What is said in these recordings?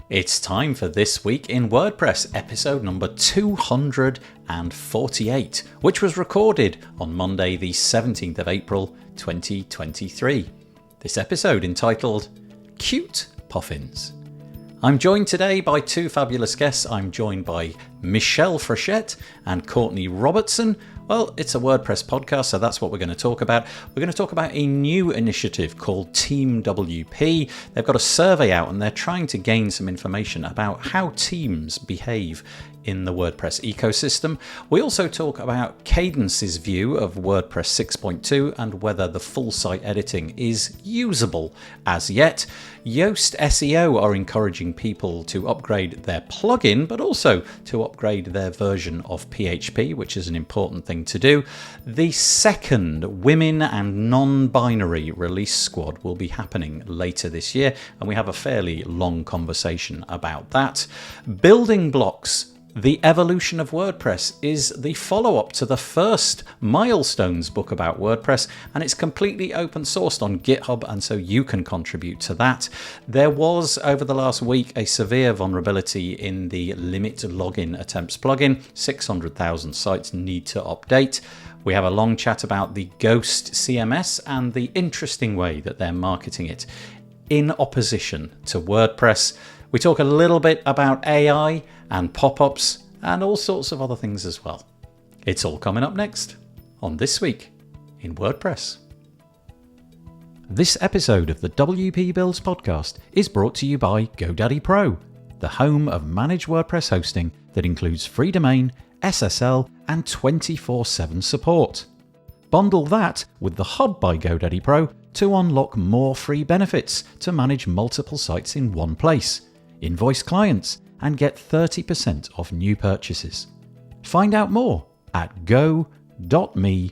It's time for This Week in WordPress, episode number 248, which was recorded on Monday the 17th of April 2023. This episode entitled Cute Puffins. I'm joined today by two fabulous guests. I'm joined by Michelle Frechette and Courtney Robertson. Well, it's a WordPress podcast, so that's what we're going to talk about. We're going to talk about a new initiative called TeamWP. They've got a survey out and they're trying to gain some information about how teams behave in the WordPress ecosystem. We also talk about Kadence's view of WordPress 6.2 and whether the full site editing is usable as yet. Yoast SEO are encouraging people to upgrade their plugin, but also to upgrade their version of PHP, which is an important thing to do. The second Women and Non-Binary release squad will be happening later this year, and we have a fairly long conversation about that. Building blocks. The Evolution of WordPress is the follow-up to the first Milestones book about WordPress, and it's completely open sourced on GitHub, and so you can contribute to that. There was, over the last week, a severe vulnerability in the Limit Login Attempts plugin. 600,000 sites need to update. We have a long chat about the Ghost CMS and the interesting way that they're marketing it in opposition to WordPress. We talk a little bit about AI and pop-ups and all sorts of other things as well. It's all coming up next on This Week in WordPress. This episode of the WP Builds podcast is brought to you by GoDaddy Pro, the home of managed WordPress hosting that includes free domain, SSL, and 24/7 support. Bundle that with the Hub by GoDaddy Pro to unlock more free benefits to manage multiple sites in one place, invoice clients, and get 30% off new purchases. Find out more at go.me/WP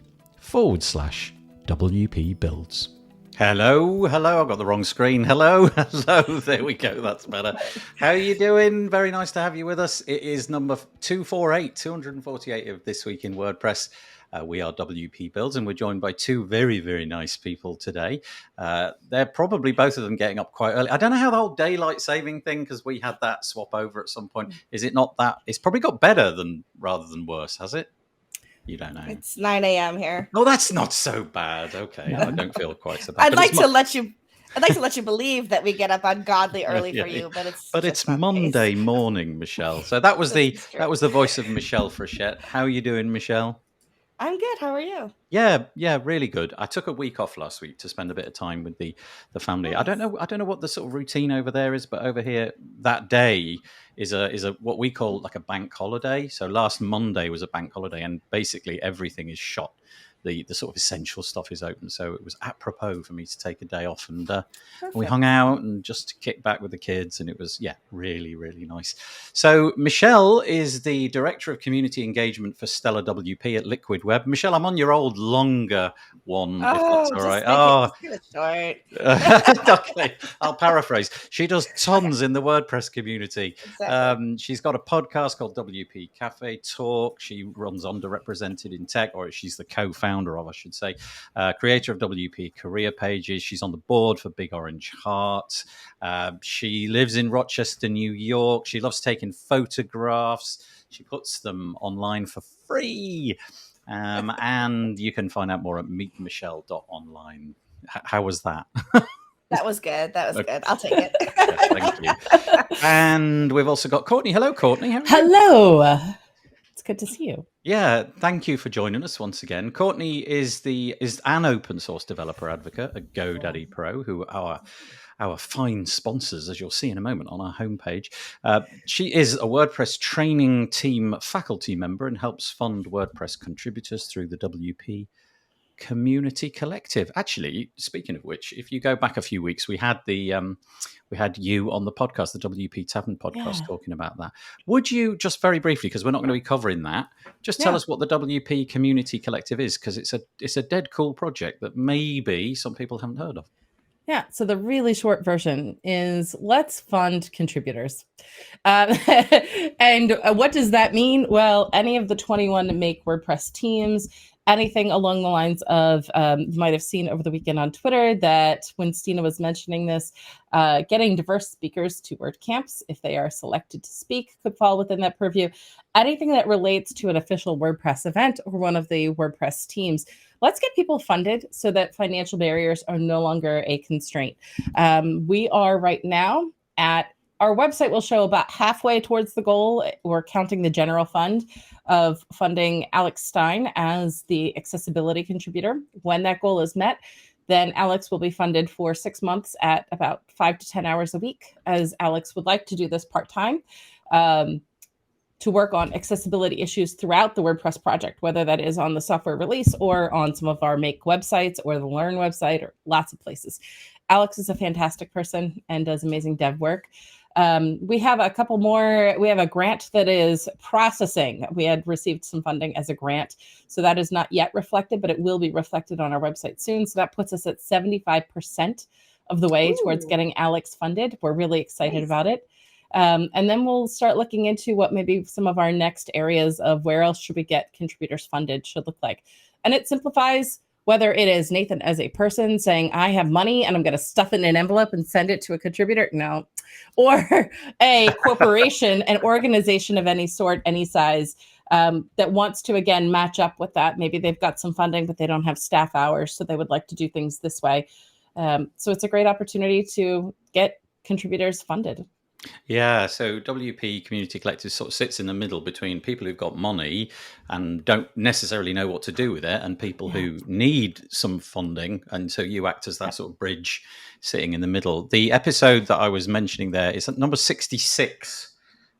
Builds. Hello, I've got the wrong screen. Hello, there we go, that's better. How are you doing? Very nice to have you with us. It is number 248 of This Week in WordPress. We are WP Builds, and we're joined by two very, very nice people today. They're probably both of them getting up quite early. I don't know how the whole daylight saving thing, because we had that swap over at some point. Is it not that? It's probably got better rather than worse, has it? You don't know. It's 9 a.m. here. Oh, that's not so bad. Okay, I don't feel quite so bad. I'd like to let you believe that we get up ungodly early for you, but it's Monday morning, Michelle. So that was the voice of Michelle Frechette. How are you doing, Michelle? I'm good. How are you? Yeah, really good. I took a week off last week to spend a bit of time with the family. Nice. I don't know what the sort of routine over there is, but over here that day is a what we call like a bank holiday. So last Monday was a bank holiday, and basically everything is shut. The sort of essential stuff is open, so it was apropos for me to take a day off, and we hung out and just kicked back with the kids, and it was really, really nice. So Michelle is the Director of Community Engagement for Stellar WP at Liquid Web. Michelle, I'm on your old longer one, if that's all right. Short. Okay, I'll paraphrase. She does tons in the WordPress community. Exactly. She's got a podcast called WP Cafe Talk. She runs Underrepresented in Tech, or she's the co-founder of, I should say, creator of WP Career Pages. She's on the board for Big Orange Heart. She lives in Rochester, New York. She loves taking photographs. She puts them online for free. And you can find out more at meetmichelle.online. How was that? That was good. Good. I'll take it. Thank you. And we've also got Courtney. Hello, Courtney. Hello. It's good to see you. Yeah, thank you for joining us once again. Courtney is an open source developer advocate at GoDaddy Pro, who are our fine sponsors, as you'll see in a moment on our homepage. She is a WordPress training team faculty member and helps fund WordPress contributors through the WP Community Collective. Actually, speaking of which, if you go back a few weeks, we had you on the podcast, the WP Tavern podcast, talking about that. Would you just very briefly, because we're not going to be covering that, just tell us what the WP Community Collective is, because it's a dead cool project that maybe some people haven't heard of. Yeah, so the really short version is let's fund contributors. And what does that mean? Well, any of the 21 Make WordPress teams anything along the lines of, you might have seen over the weekend on Twitter that when Stina was mentioning this, getting diverse speakers to WordCamps, if they are selected to speak, could fall within that purview. Anything that relates to an official WordPress event or one of the WordPress teams. Let's get people funded so that financial barriers are no longer a constraint. We are right now at our website will show about halfway towards the goal. We're counting the general fund of funding Alex Stein as the accessibility contributor. When that goal is met, then Alex will be funded for 6 months at about 5 to 10 hours a week, as Alex would like to do this part-time. To work on accessibility issues throughout the WordPress project, whether that is on the software release or on some of our Make websites or the Learn website or lots of places. Alex is a fantastic person and does amazing dev work. We have a couple more. We have a grant that is processing. We had received some funding as a grant, so that is not yet reflected, but it will be reflected on our website soon. So that puts us at 75% of the way towards getting Alex funded. We're really excited about it. And then we'll start looking into what maybe some of our next areas of where else should we get contributors funded should look like. And it simplifies whether it is Nathan as a person saying, I have money and I'm going to stuff it in an envelope and send it to a contributor. No. Or a corporation, an organization of any sort, any size, that wants to, again, match up with that. Maybe they've got some funding, but they don't have staff hours, so they would like to do things this way. So it's a great opportunity to get contributors funded. Yeah, so WP Community Collective sort of sits in the middle between people who've got money and don't necessarily know what to do with it, and people who need some funding. And so you act as that sort of bridge sitting in the middle. The episode that I was mentioning there is at number 66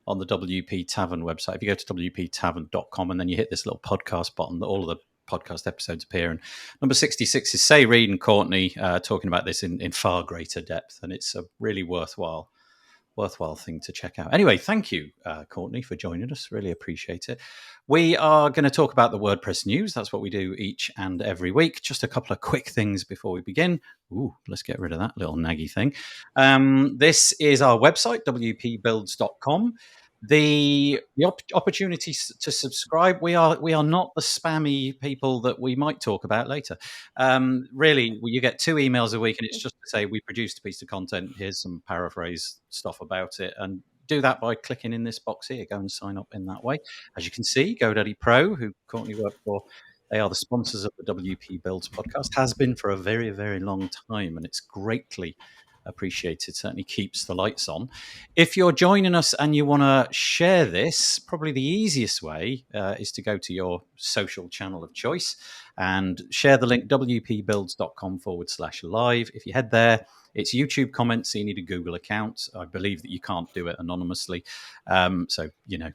on the WP Tavern website. If you go to wptavern.com and then you hit this little podcast button, all of the podcast episodes appear. And number 66 is Say, Reed and Courtney talking about this in far greater depth. And it's a really worthwhile thing to check out. Anyway, thank you, Courtney, for joining us. Really appreciate it. We are going to talk about the WordPress news. That's what we do each and every week. Just a couple of quick things before we begin. Ooh, let's get rid of that little naggy thing. This is our website, wpbuilds.com. The opportunity to subscribe. We are not the spammy people that we might talk about later. Really, you get 2 emails a week, and it's just to say we produced a piece of content. Here's some paraphrase stuff about it, and do that by clicking in this box here. Go and sign up in that way. As you can see, GoDaddy Pro, who currently work for, they are the sponsors of the WP Builds podcast. Has been for a very, very long time, and it's greatly appreciated. Certainly keeps the lights on. If you're joining us and you want to share this, probably the easiest way is to go to your social channel of choice and share the link wpbuilds.com/live. If you head there, it's YouTube comments, so you need a Google account. I believe that you can't do it anonymously. So,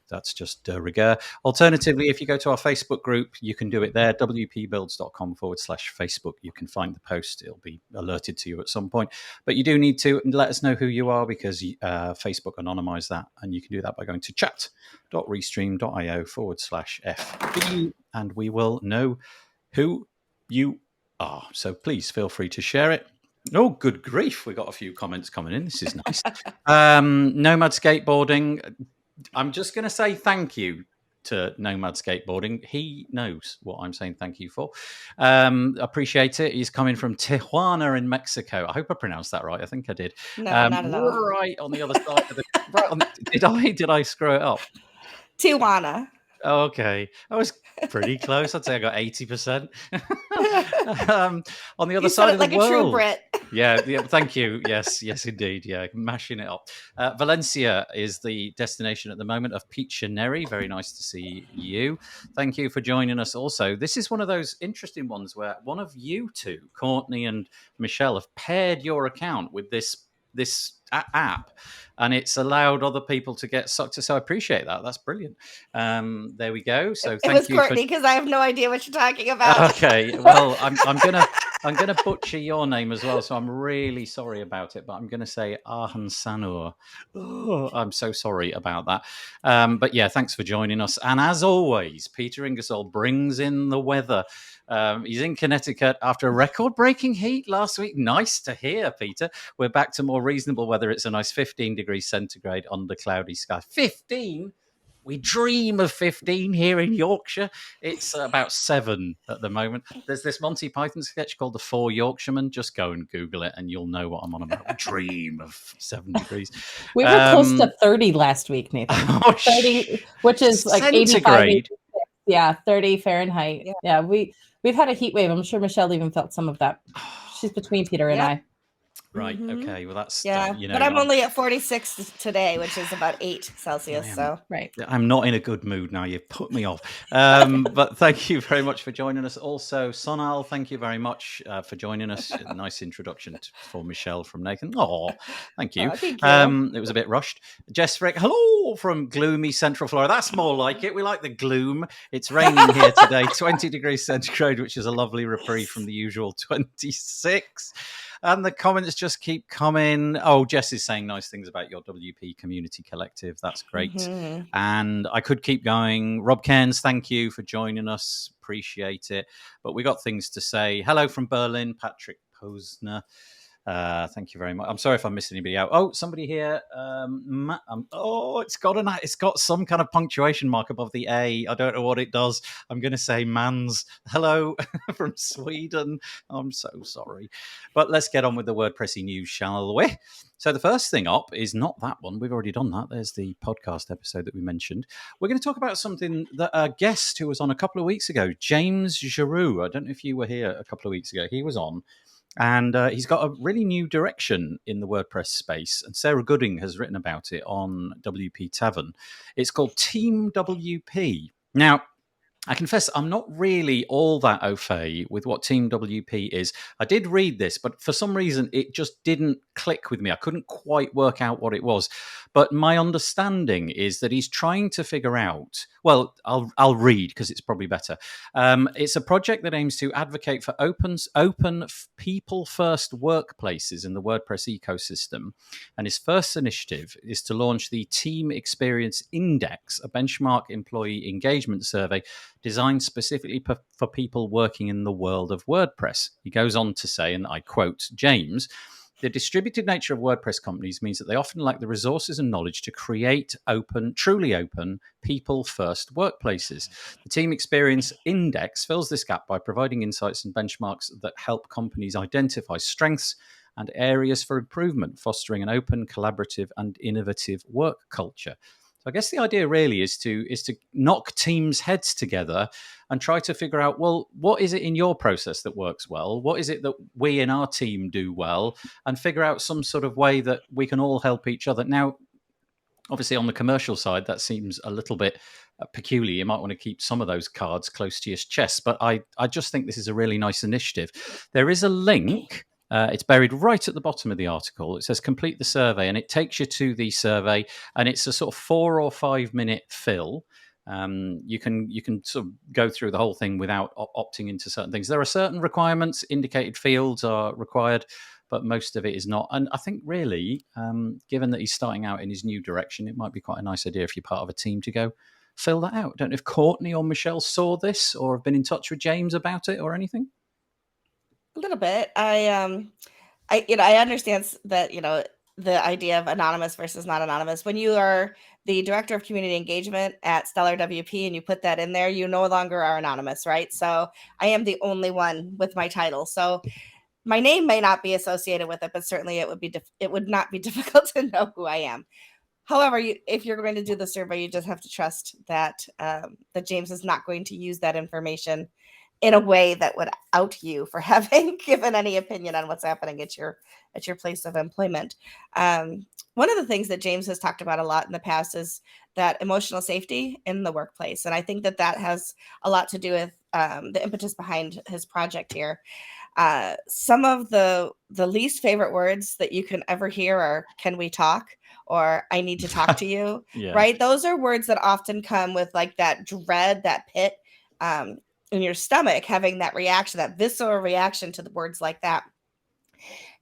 that's just de rigueur. Alternatively, if you go to our Facebook group, you can do it there, wpbuilds.com/Facebook. You can find the post. It'll be alerted to you at some point. But you do need to let us know who you are, because Facebook anonymize that. And you can do that by going to chat.restream.io/FB, and we will know who you are. So please feel free to share it. Oh, good grief. We got a few comments coming in. This is nice. Nomad Skateboarding. I'm just going to say thank you to Nomad Skateboarding. He knows what I'm saying thank you for. Appreciate it. He's coming from Tijuana in Mexico. I hope I pronounced that right. I think I did. No, not at all. Right on the other side of the... Did I screw it up? Tijuana. Okay, I was pretty close. I'd say I got 80%. On the other side of the world, a true Brit. Yeah. Thank you. Yes, indeed. Yeah, mashing it up. Valencia is the destination at the moment of Pizza Neri. Very nice to see you. Thank you for joining us. Also, this is one of those interesting ones where one of you two, Courtney and Michelle, have paired your account with this app, and it's allowed other people to get sucked. So I appreciate that. That's brilliant. There we go. So thank you. It was Courtney, because I have no idea what you're talking about. Okay. Well, I'm gonna butcher your name as well, so I'm really sorry about it. But I'm gonna say Ahan Sanur. Oh, I'm so sorry about that. But yeah, thanks for joining us. And as always, Peter Ingersoll brings in the weather. He's in Connecticut after a record-breaking heat last week. Nice to hear, Peter. We're back to more reasonable weather. It's a nice 15 degrees centigrade under cloudy sky. 15? We dream of 15 here in Yorkshire. It's about 7 at the moment. There's this Monty Python sketch called The Four Yorkshiremen. Just go and Google it and you'll know what I'm on about. We dream of 7 degrees. We were close to 30 last week, Nathan. 30, which is like 85. Centigrade. Yeah, 30 Fahrenheit. Yeah, we've had a heat wave. I'm sure Michelle even felt some of that. She's between Peter and I. Right. Okay. Well, that's but I'm only at 46 today, which is about 8 Celsius. So right. I'm not in a good mood now. You've put me off. But thank you very much for joining us. Also, Sonal, thank you very much for joining us. A nice introduction for Michelle from Nathan. Oh, thank you. Thank you. It was a bit rushed. Jess Frick, hello from gloomy Central Florida. That's more like it. We like the gloom. It's raining here today, 20 degrees centigrade, which is a lovely reprieve from the usual 26. And the comments just keep coming. Oh, Jess is saying nice things about your WP community collective. That's great. And I could keep going. Rob Cairns, thank you for joining us. Appreciate it. But we got things to say. Hello from Berlin, Patrick Posner. Thank you very much. I'm sorry if I'm missing anybody out. Oh, somebody here. It's got some kind of punctuation mark above the A. I don't know what it does. I'm going to say Mans. Hello from Sweden. I'm so sorry. But let's get on with the WordPressy news, shall we? So the first thing up is not that one. We've already done that. There's the podcast episode that we mentioned. We're going to talk about something that a guest who was on a couple of weeks ago, James Giroux. I don't know if you were here a couple of weeks ago. He was on. And he's got a really new direction in the WordPress space. And Sarah Gooding has written about it on WP Tavern. It's called TeamWP. Now, I confess I'm not really all that au fait with what TeamWP is. I did read this, but for some reason it just didn't click with me. I couldn't quite work out what it was. But my understanding is that he's trying to figure out, well, I'll read because it's probably better. It's a project that aims to advocate for open people-first workplaces in the WordPress ecosystem. And his first initiative is to launch the Team Experience Index, a benchmark employee engagement survey designed specifically for people working in the world of WordPress. He goes on to say, and I quote James, the distributed nature of WordPress companies means that they often lack the resources and knowledge to create truly open, people-first workplaces. The Team Experience Index fills this gap by providing insights and benchmarks that help companies identify strengths and areas for improvement, fostering an open, collaborative, and innovative work culture. So I guess the idea really is to knock teams' heads together and try to figure out, well, what is it in your process that works well? What is it that we in our team do well? And figure out some sort of way that we can all help each other. Now, obviously, on the commercial side, that seems a little bit peculiar. You might want to keep some of those cards close to your chest. But I just think this is a really nice initiative. There is a link. It's buried right at the bottom of the article. It says complete the survey, and it takes you to the survey, and it's a sort of 4 or 5 minute fill. You can sort of go through the whole thing without opting into certain things. There are certain requirements, indicated fields are required, but most of it is not. And I think really, given that he's starting out in his new direction, it might be quite a nice idea if you're part of a team to go fill that out. I don't know if Courtney or Michelle saw this or have been in touch with James about it or anything. A little bit. I understand that, the idea of anonymous versus not anonymous. When you are the director of community engagement at Stellar WP and you put that in there, you no longer are anonymous, right? So I am the only one with my title. So my name may not be associated with it, but certainly it would not be difficult to know who I am. However, if you're going to do the survey, you just have to trust that that James is not going to use that information in a way that would out you for having given any opinion on what's happening at your place of employment. One of the things that James has talked about a lot in the past is that emotional safety in the workplace. And I think that has a lot to do with the impetus behind his project here. Some of the least favorite words that you can ever hear are, can we talk? Or I need to talk to you, right? Those are words that often come with like that dread, that pit, in your stomach, having that reaction, that visceral reaction to the words like that.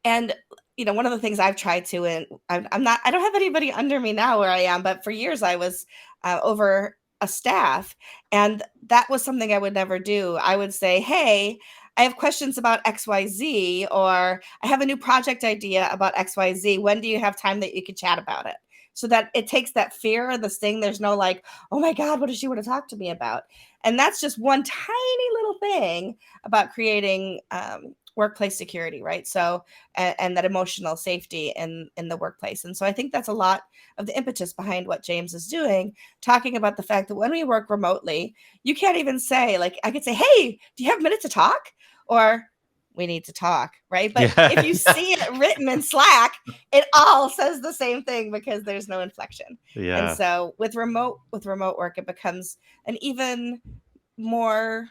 And, one of the things I've tried to, and I don't have anybody under me now where I am, but for years I was over a staff, and that was something I would never do. I would say, hey, I have questions about XYZ, or I have a new project idea about XYZ. When do you have time that you could chat about it? so that it takes that fear or the sting. There's no like, oh my God, what does she want to talk to me about? And that's just one tiny little thing about creating workplace security, right? So, and that emotional safety in the workplace. And so I think that's a lot of the impetus behind what James is doing, talking about the fact that when we work remotely, you can't even say, like, I could say, hey, do you have a minute to talk? Or we need to talk, right? But if you see it written in Slack, it all says the same thing because there's no inflection. And so with remote work, it becomes an even more,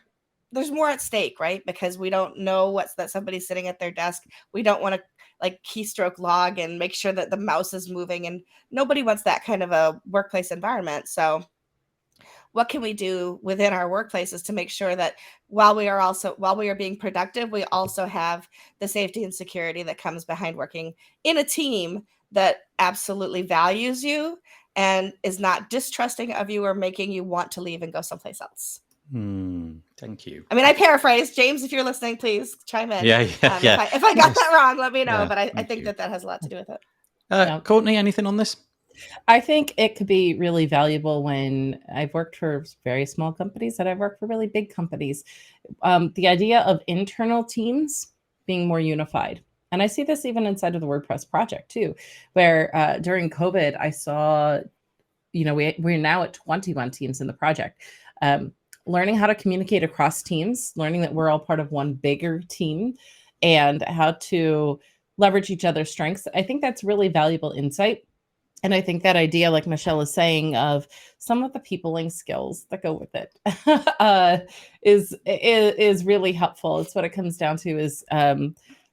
there's more at stake, right? Because we don't know that somebody's sitting at their desk. We don't want to like keystroke log and make sure that the mouse is moving, and nobody wants that kind of a workplace environment. So what can we do within our workplaces to make sure that while we are being productive, we also have the safety and security that comes behind working in a team that absolutely values you and is not distrusting of you or making you want to leave and go someplace else. Thank you. I mean, I paraphrased. James, if you're listening, please chime in. If I got that wrong, let me know. But I think that has a lot to do with it. Courtney, anything on this? I think it could be really valuable when I've worked for very small companies and I've worked for really big companies. The idea of internal teams being more unified. And I see this even inside of the WordPress project too, where during COVID, I saw, we're now at 21 teams in the project. Learning how to communicate across teams, learning that we're all part of one bigger team and how to leverage each other's strengths. I think that's really valuable insight. And I think that idea, like Michelle is saying, of some of the peopling skills that go with it is really helpful. It's what it comes down to, is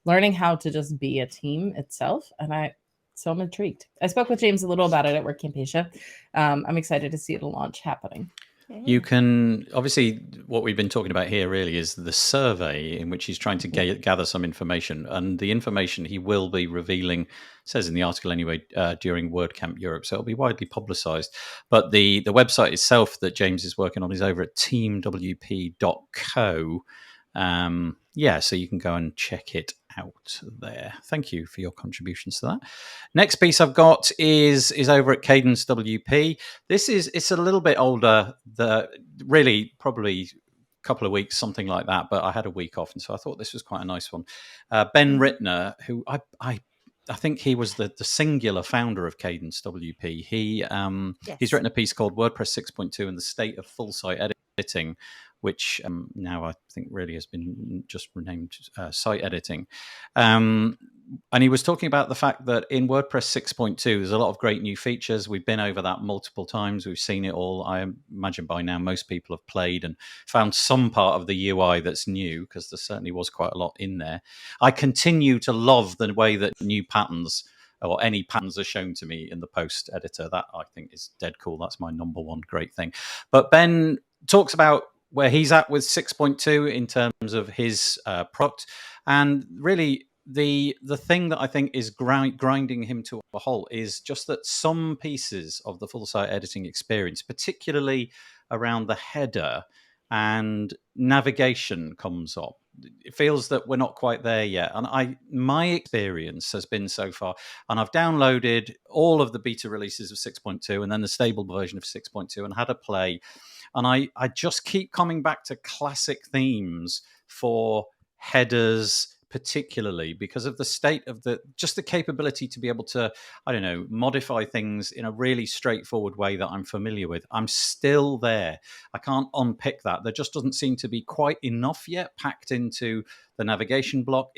learning how to just be a team itself. And I'm intrigued. I spoke with James a little about it at WordCamp Asia. I'm excited to see the launch happening. You can, obviously, what we've been talking about here really is the survey in which he's trying to gather some information. And the information he will be revealing, says in the article anyway, during WordCamp Europe. So it'll be widely publicized. But the website itself that James is working on is over at teamwp.co. So you can go and check it out there. Thank you for your contributions to that. Next piece I've got is over at Kadence WP. It's a little bit older, really probably a couple of weeks, something like that, but I had a week off, and so I thought this was quite a nice one. Ben Rittner, who I think he was the singular founder of Kadence WP. He's written a piece called WordPress 6.2 and the State of Full Site Editing, which now I think really has been just renamed site editing. And he was talking about the fact that in WordPress 6.2, there's a lot of great new features. We've been over that multiple times. We've seen it all. I imagine by now most people have played and found some part of the UI that's new, because there certainly was quite a lot in there. I continue to love the way that new patterns or any patterns are shown to me in the post editor. That I think is dead cool. That's my number one great thing. But Ben talks about where he's at with 6.2 in terms of his product, and really the thing that I think is grinding him to a halt is just that some pieces of the full site editing experience, particularly around the header and navigation, comes up. It feels that we're not quite there yet. And my experience has been so far, and I've downloaded all of the beta releases of 6.2 and then the stable version of 6.2 and had a play. And I just keep coming back to classic themes for headers, particularly because of the state of the capability to be able to, modify things in a really straightforward way that I'm familiar with. I'm still there. I can't unpick that. There just doesn't seem to be quite enough yet packed into the navigation block.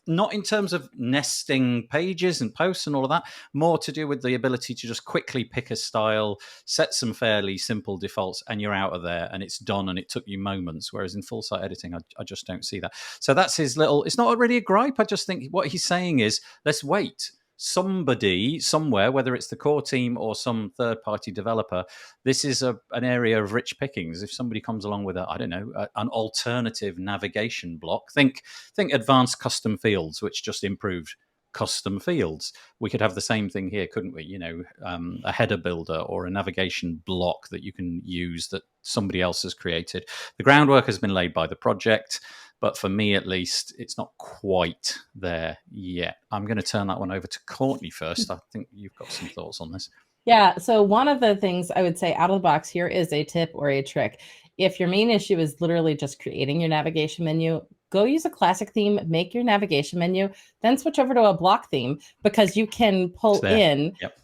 Not in terms of nesting pages and posts and all of that, more to do with the ability to just quickly pick a style, set some fairly simple defaults, and you're out of there and it's done, and it took you moments. Whereas in full site editing, I just don't see that. So that's his little, it's not really a gripe. I just think what he's saying is, let's wait. Somebody somewhere, whether it's the core team or some third-party developer, this is an area of rich pickings. If somebody comes along with an alternative navigation block, think advanced custom fields, which just improved custom fields. We could have the same thing here, couldn't we? A header builder or a navigation block that you can use that somebody else has created. The groundwork has been laid by the project, but for me, at least, it's not quite there yet. I'm going to turn that one over to Courtney first. I think you've got some thoughts on this. Yeah. So one of the things I would say out of the box here is a tip or a trick. If your main issue is literally just creating your navigation menu, go use a classic theme, make your navigation menu, then switch over to a block theme, because you can It's pull there. in Yep.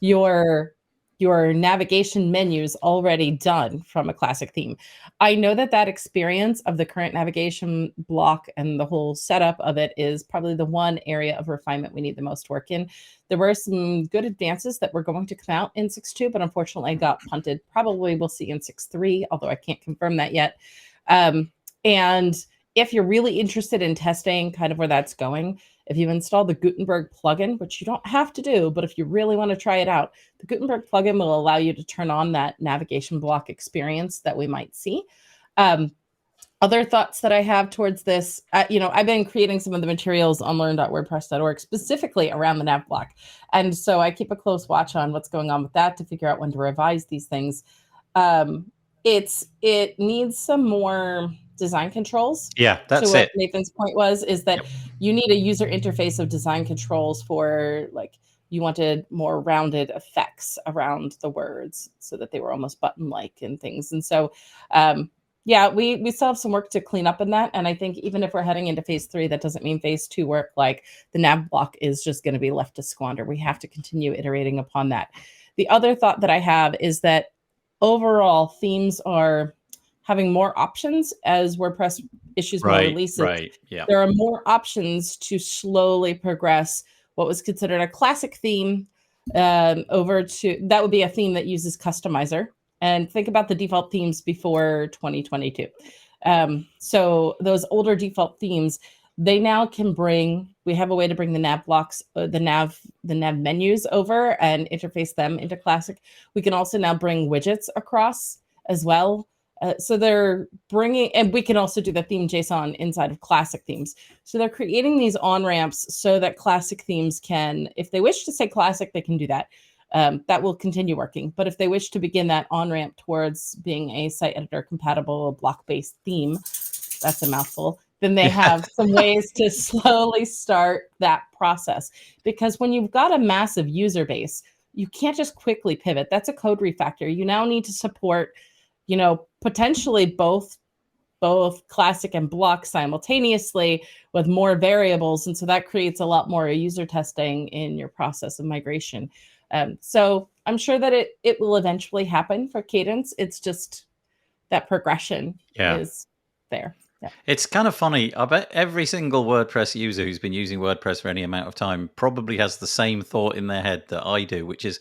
your navigation menus already done from a classic theme. I know that experience of the current navigation block and the whole setup of it is probably the one area of refinement we need the most work in. There were some good advances that were going to come out in 6.2, but unfortunately got punted. Probably we'll see in 6.3, although I can't confirm that yet. And if you're really interested in testing kind of where that's going, if you install the Gutenberg plugin, which you don't have to do, but if you really want to try it out, the Gutenberg plugin will allow you to turn on that navigation block experience that we might see. Other thoughts that I have towards this, I've been creating some of the materials on learn.wordpress.org specifically around the nav block. And so I keep a close watch on what's going on with that to figure out when to revise these things. It needs some more design controls. Yeah, that's what it. Nathan's point was, is that Yep. you need a user interface of design controls for, like, you wanted more rounded effects around the words so that they were almost button-like and things. And so, yeah, we still have some work to clean up in that. And I think even if we're heading into phase 3, that doesn't mean phase 2 work, like the nav block is just going to be left to squander. We have to continue iterating upon that. The other thought that I have is that overall themes are having more options as WordPress issues more releases. Right. Yeah. There are more options to slowly progress what was considered a classic theme over to, that would be a theme that uses Customizer. And think about the default themes before 2022. So those older default themes, they now can bring, we have a way to bring the nav blocks, the nav menus over and interface them into classic. We can also now bring widgets across as well. So they're bringing, and we can also do the theme JSON inside of classic themes. So they're creating these on-ramps so that classic themes can, if they wish to say classic, they can do that. That will continue working. But if they wish to begin that on-ramp towards being a site editor compatible block-based theme, that's a mouthful, then they have some ways to slowly start that process. Because when you've got a massive user base, you can't just quickly pivot. That's a code refactor. You now need to support, potentially both classic and block simultaneously with more variables. And so that creates a lot more user testing in your process of migration. So I'm sure that it will eventually happen for Kadence. It's just that progression is there. Yeah. It's kind of funny. I bet every single WordPress user who's been using WordPress for any amount of time probably has the same thought in their head that I do, which is,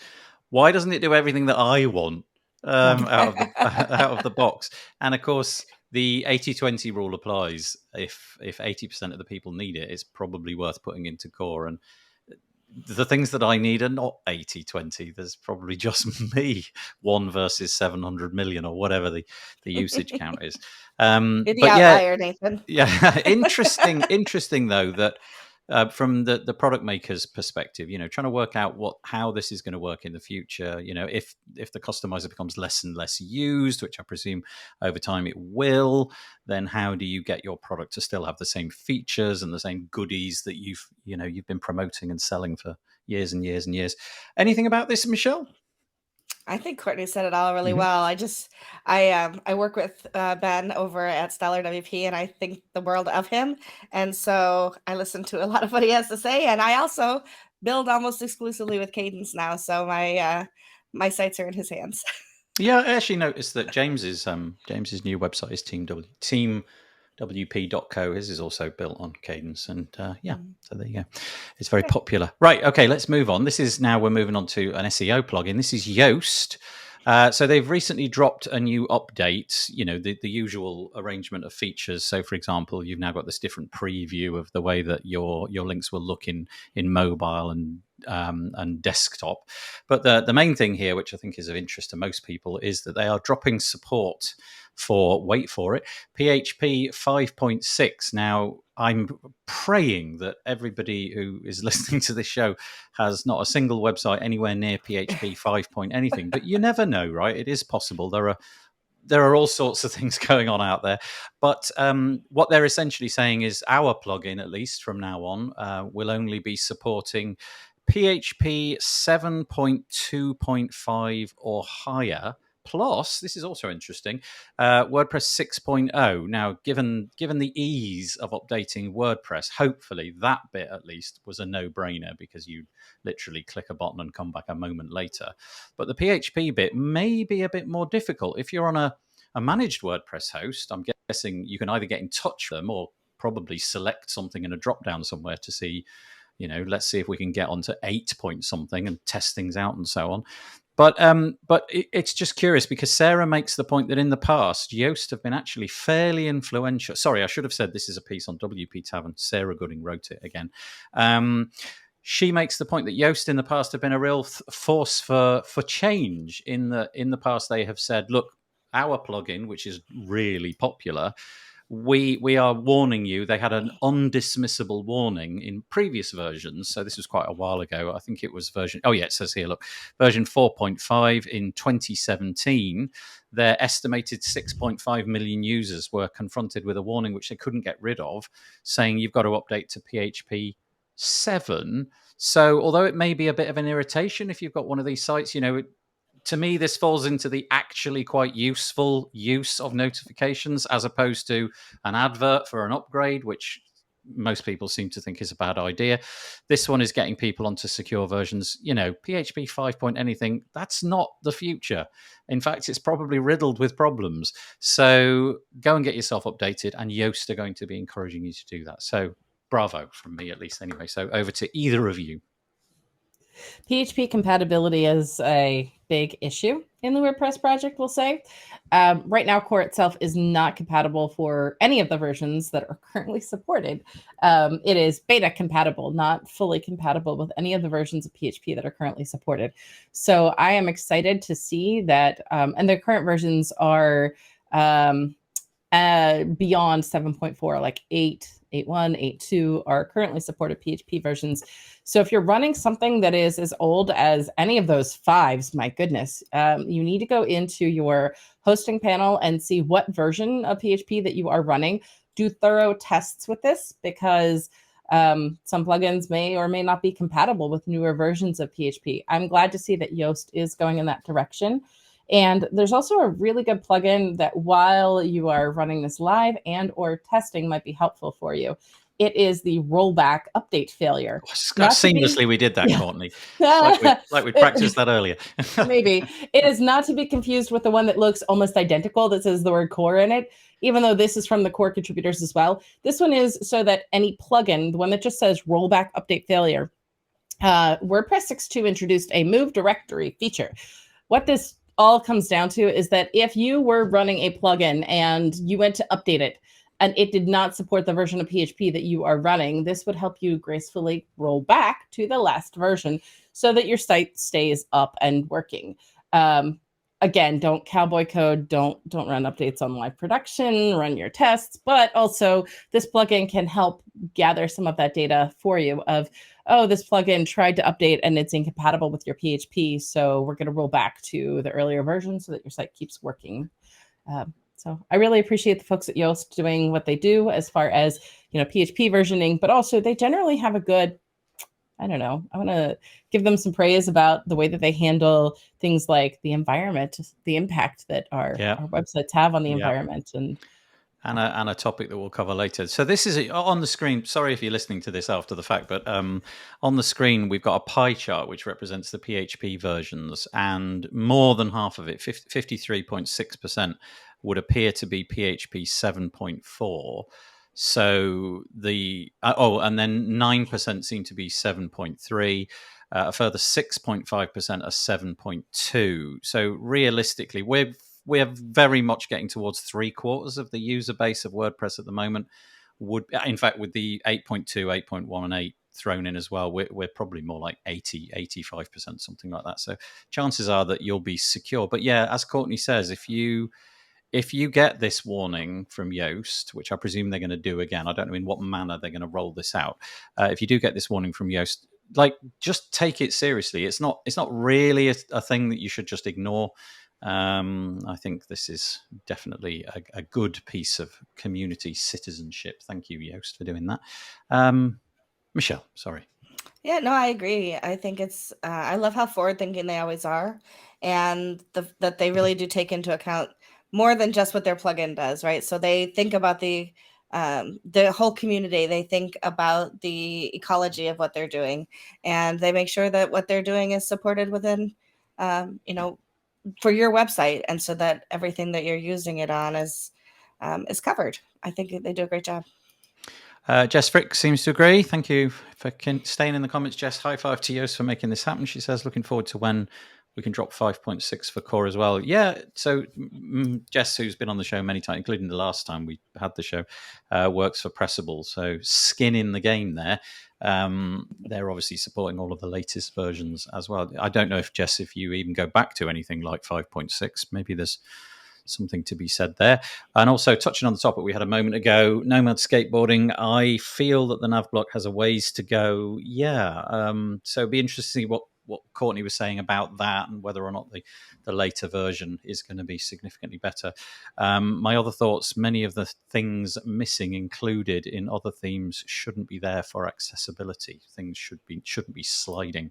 why doesn't it do everything that I want out of the box? And of course, the 80-20 rule applies. If 80% of the people need it, it's probably worth putting into core. And the things that I need are not 80-20. There's probably just me, 1 versus 700 million or whatever the usage count is. You're the But outlier, Nathan. yeah, interesting though, that from the product maker's perspective, trying to work out how this is going to work in the future. If the customizer becomes less and less used, which I presume over time it will, then how do you get your product to still have the same features and the same goodies that you've been promoting and selling for years and years and years? Anything about this, Michelle? I think Courtney said it all really well. I work with Ben over at Stellar WP, and I think the world of him. And so I listen to a lot of what he has to say. And I also build almost exclusively with Kadence now. So my sites are in his hands. Yeah, I actually noticed that James's new website is TeamWP.co. His is also built on Kadence, and so there you go. It's very popular. Right, okay, let's move on. We're moving on to an SEO plugin. This is Yoast. So they've recently dropped a new update, the usual arrangement of features. So, for example, you've now got this different preview of the way that your links will look in mobile and desktop. But the main thing here, which I think is of interest to most people, is that they are dropping support for, wait for it, PHP 5.6. Now, I'm praying that everybody who is listening to this show has not a single website anywhere near PHP 5 point anything, but you never know, right? It is possible. There are all sorts of things going on out there. But what they're essentially saying is our plugin, at least from now on, will only be supporting PHP 7.2.5 or higher. Plus, this is also interesting, WordPress 6.0. Now, given the ease of updating WordPress, hopefully that bit at least was a no-brainer because you literally click a button and come back a moment later. But the PHP bit may be a bit more difficult. If you're on a managed WordPress host, I'm guessing you can either get in touch with them or probably select something in a drop-down somewhere to see, let's see if we can get onto 8 point something and test things out and so on. But it's just curious because Sarah makes the point that in the past, Yoast have been actually fairly influential. Sorry, I should have said this is a piece on WP Tavern. Sarah Gooding wrote it again. She makes the point that Yoast in the past have been a real force for change. In the past, they have said, look, our plugin, which is really popular, we are warning you. They had an undismissible warning in previous versions. So this was quite a while ago. I think it was version, it says here, look, version 4.5 in 2017. Their estimated 6.5 million users were confronted with a warning which they couldn't get rid of, saying you've got to update to PHP 7. So although it may be a bit of an irritation if you've got one of these sites, to me, this falls into the actually quite useful use of notifications as opposed to an advert for an upgrade, which most people seem to think is a bad idea. This one is getting people onto secure versions. PHP 5 point anything, that's not the future. In fact, it's probably riddled with problems. So go and get yourself updated, and Yoast are going to be encouraging you to do that. So bravo from me, at least anyway. So over to either of you. PHP compatibility is a big issue in the WordPress project, we'll say. Right now, core itself is not compatible for any of the versions that are currently supported. It is beta compatible, not fully compatible with any of the versions of PHP that are currently supported. So I am excited to see that, and the current versions are beyond 7.4, like 8, 8.1, 8.2 are currently supported PHP versions. So if you're running something that is as old as any of those 5s, my goodness, you need to go into your hosting panel and see what version of PHP that you are running. Do thorough tests with this because some plugins may or may not be compatible with newer versions of PHP. I'm glad to see that Yoast is going in that direction. And there's also a really good plugin that while you are running this live and or testing might be helpful for you. It is the rollback update failure. Seamlessly, we did that, yeah. Courtney. like we practiced that earlier. Maybe. It is not to be confused with the one that looks almost identical that says the word core in it, even though this is from the core contributors as well. This one is so that any plugin, the one that just says rollback update failure, WordPress 6.2 introduced a move directory feature. What this all comes down to is that if you were running a plugin and you went to update it and it did not support the version of PHP that you are running, this would help you gracefully roll back to the last version so that your site stays up and working. Again, don't cowboy code, don't run updates on live production, run your tests, but also this plugin can help gather some of that data for you of, oh, this plugin tried to update and it's incompatible with your PHP, so we're going to roll back to the earlier version so that your site keeps working. So I really appreciate the folks at Yoast doing what they do as far as, PHP versioning, but also they generally have a good, I don't know, I want to give them some praise about the way that they handle things like the environment, the impact that our websites have on the environment. And a topic that we'll cover later. So this is on the screen. Sorry if you're listening to this after the fact, but on the screen, we've got a pie chart which represents the PHP versions, and more than half of it, 53.6%, would appear to be PHP 7.4. So and then 9% seem to be 7.3. A further 6.5% are 7.2. So realistically, we're very much getting towards 3/4 of the user base of WordPress at the moment. In fact, with the 8.2, 8.1, and 8 thrown in as well, we're probably more like 80, 85%, something like that. So chances are that you'll be secure. But yeah, as Courtney says, if you get this warning from Yoast, which I presume they're going to do again, I don't know in what manner they're going to roll this out. If you do get this warning from Yoast, just take it seriously. It's not really a thing that you should just ignore. I think this is definitely a good piece of community citizenship. Thank you, Yoast, for doing that. Michelle, sorry. Yeah, no, I agree. I think it's, I love how forward thinking they always are, and that they really do take into account more than just what their plugin does, right? So they think about the whole community. They think about the ecology of what they're doing, and they make sure that what they're doing is supported within, you know, for your website, and so that everything that you're using it on is covered. I think they do a great job. Jess Frick seems to agree. Thank you for staying in the comments, Jess. High five to Yoast for making this happen. She says, looking forward to when we can drop 5.6 for core as well. Yeah, so Jess, who's been on the show many times, including the last time we had the show, works for Pressable. So skin in the game there. They're obviously supporting all of the latest versions as well. I don't know if, Jess, if you even go back to anything like 5.6, maybe there's something to be said there. And also touching on the topic we had a moment ago, Nomad skateboarding, I feel that the nav block has a ways to go. Yeah. So it'd be interesting to see what Courtney was saying about that and whether or not the later version is going to be significantly better. My other thoughts, many of the things missing included in other themes shouldn't be there for accessibility. Things shouldn't be sliding.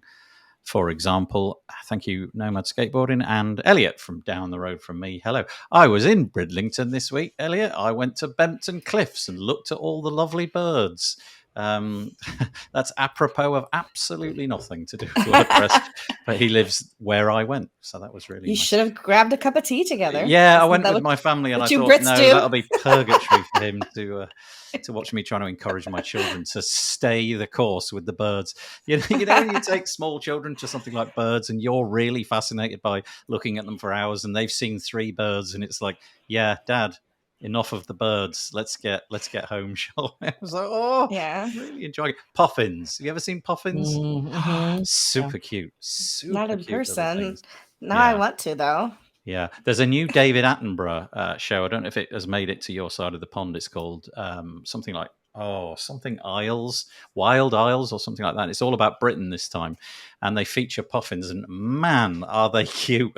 For example, thank you, Nomad Skateboarding, and Elliot from down the road from me. Hello. I was in Bridlington this week, Elliot. I went to Bempton Cliffs and looked at all the lovely birds. That's apropos of absolutely nothing to do with WordPress, but he lives where I went, so that was really You nice. should have grabbed a cup of tea together. Yeah, I went with my family, and I thought, Brits no, do? that'll be purgatory for him to watch me trying to encourage my children to stay the course with the birds. You know, when you take small children to something like birds, and you're really fascinated by looking at them for hours, and they've seen 3 birds, and it's like, yeah, Dad, enough of the birds. Let's get home, shall we? I was like, oh, Yeah, really enjoying it. Puffins. Have you ever seen puffins? Mm-hmm. Super cute. not Super in cute little person. things. Now I Yeah. want to, though. Yeah, there's a new David Attenborough show. I don't know if it has made it to your side of the pond. It's called something like something Isles, Wild Isles, or something like that. It's all about Britain this time, and they feature puffins, and man, are they cute!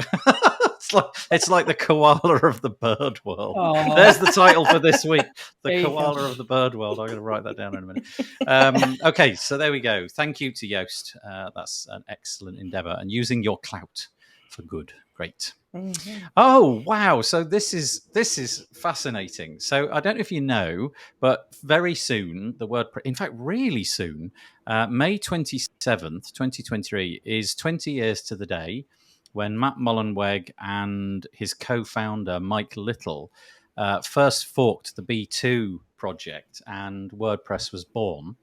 it's like the koala of the bird world. Aww. There's the title for this week: the There you koala go. of the bird world. I'm going to write that down in a minute. Okay, so there we go. Thank you to Yoast. That's an excellent endeavour, and using your clout for good. Great. Mm-hmm. Oh wow! So this is fascinating. So I don't know if you know, but very soon the WordPress, in fact, really soon, May 27th, 2023, is 20 years to the day when Matt Mullenweg and his co-founder Mike Little first forked the B2 project, and WordPress was born.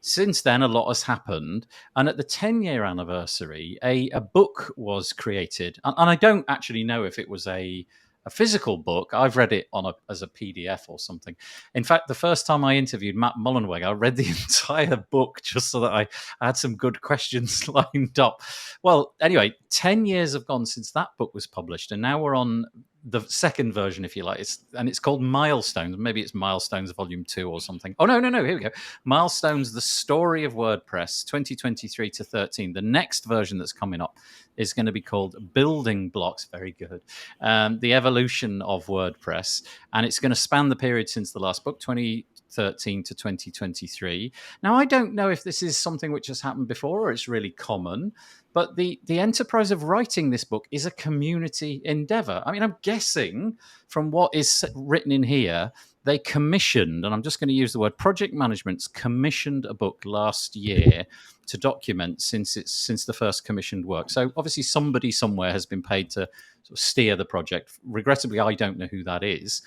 Since then, a lot has happened. And at the 10-year anniversary, a book was created. And I don't actually know if it was a physical book. I've read it as a PDF or something. In fact, the first time I interviewed Matt Mullenweg, I read the entire book just so that I had some good questions lined up. Well, anyway, 10 years have gone since that book was published. And now we're on the second version, if you like. It's called Milestones. Maybe it's Milestones Volume 2 or something. Oh, no. Here we go. Milestones, the story of WordPress, 2023 to 13. The next version that's coming up is going to be called Building Blocks. Very good. The evolution of WordPress. And it's going to span the period since the last book, 2013 to 2023. Now, I don't know if this is something which has happened before or it's really common, but the enterprise of writing this book is a community endeavor. I mean, I'm guessing from what is written in here, they commissioned, and I'm just going to use the word project management's commissioned a book last year to document since the first commissioned work. So obviously somebody somewhere has been paid to sort of steer the project. Regrettably, I don't know who that is,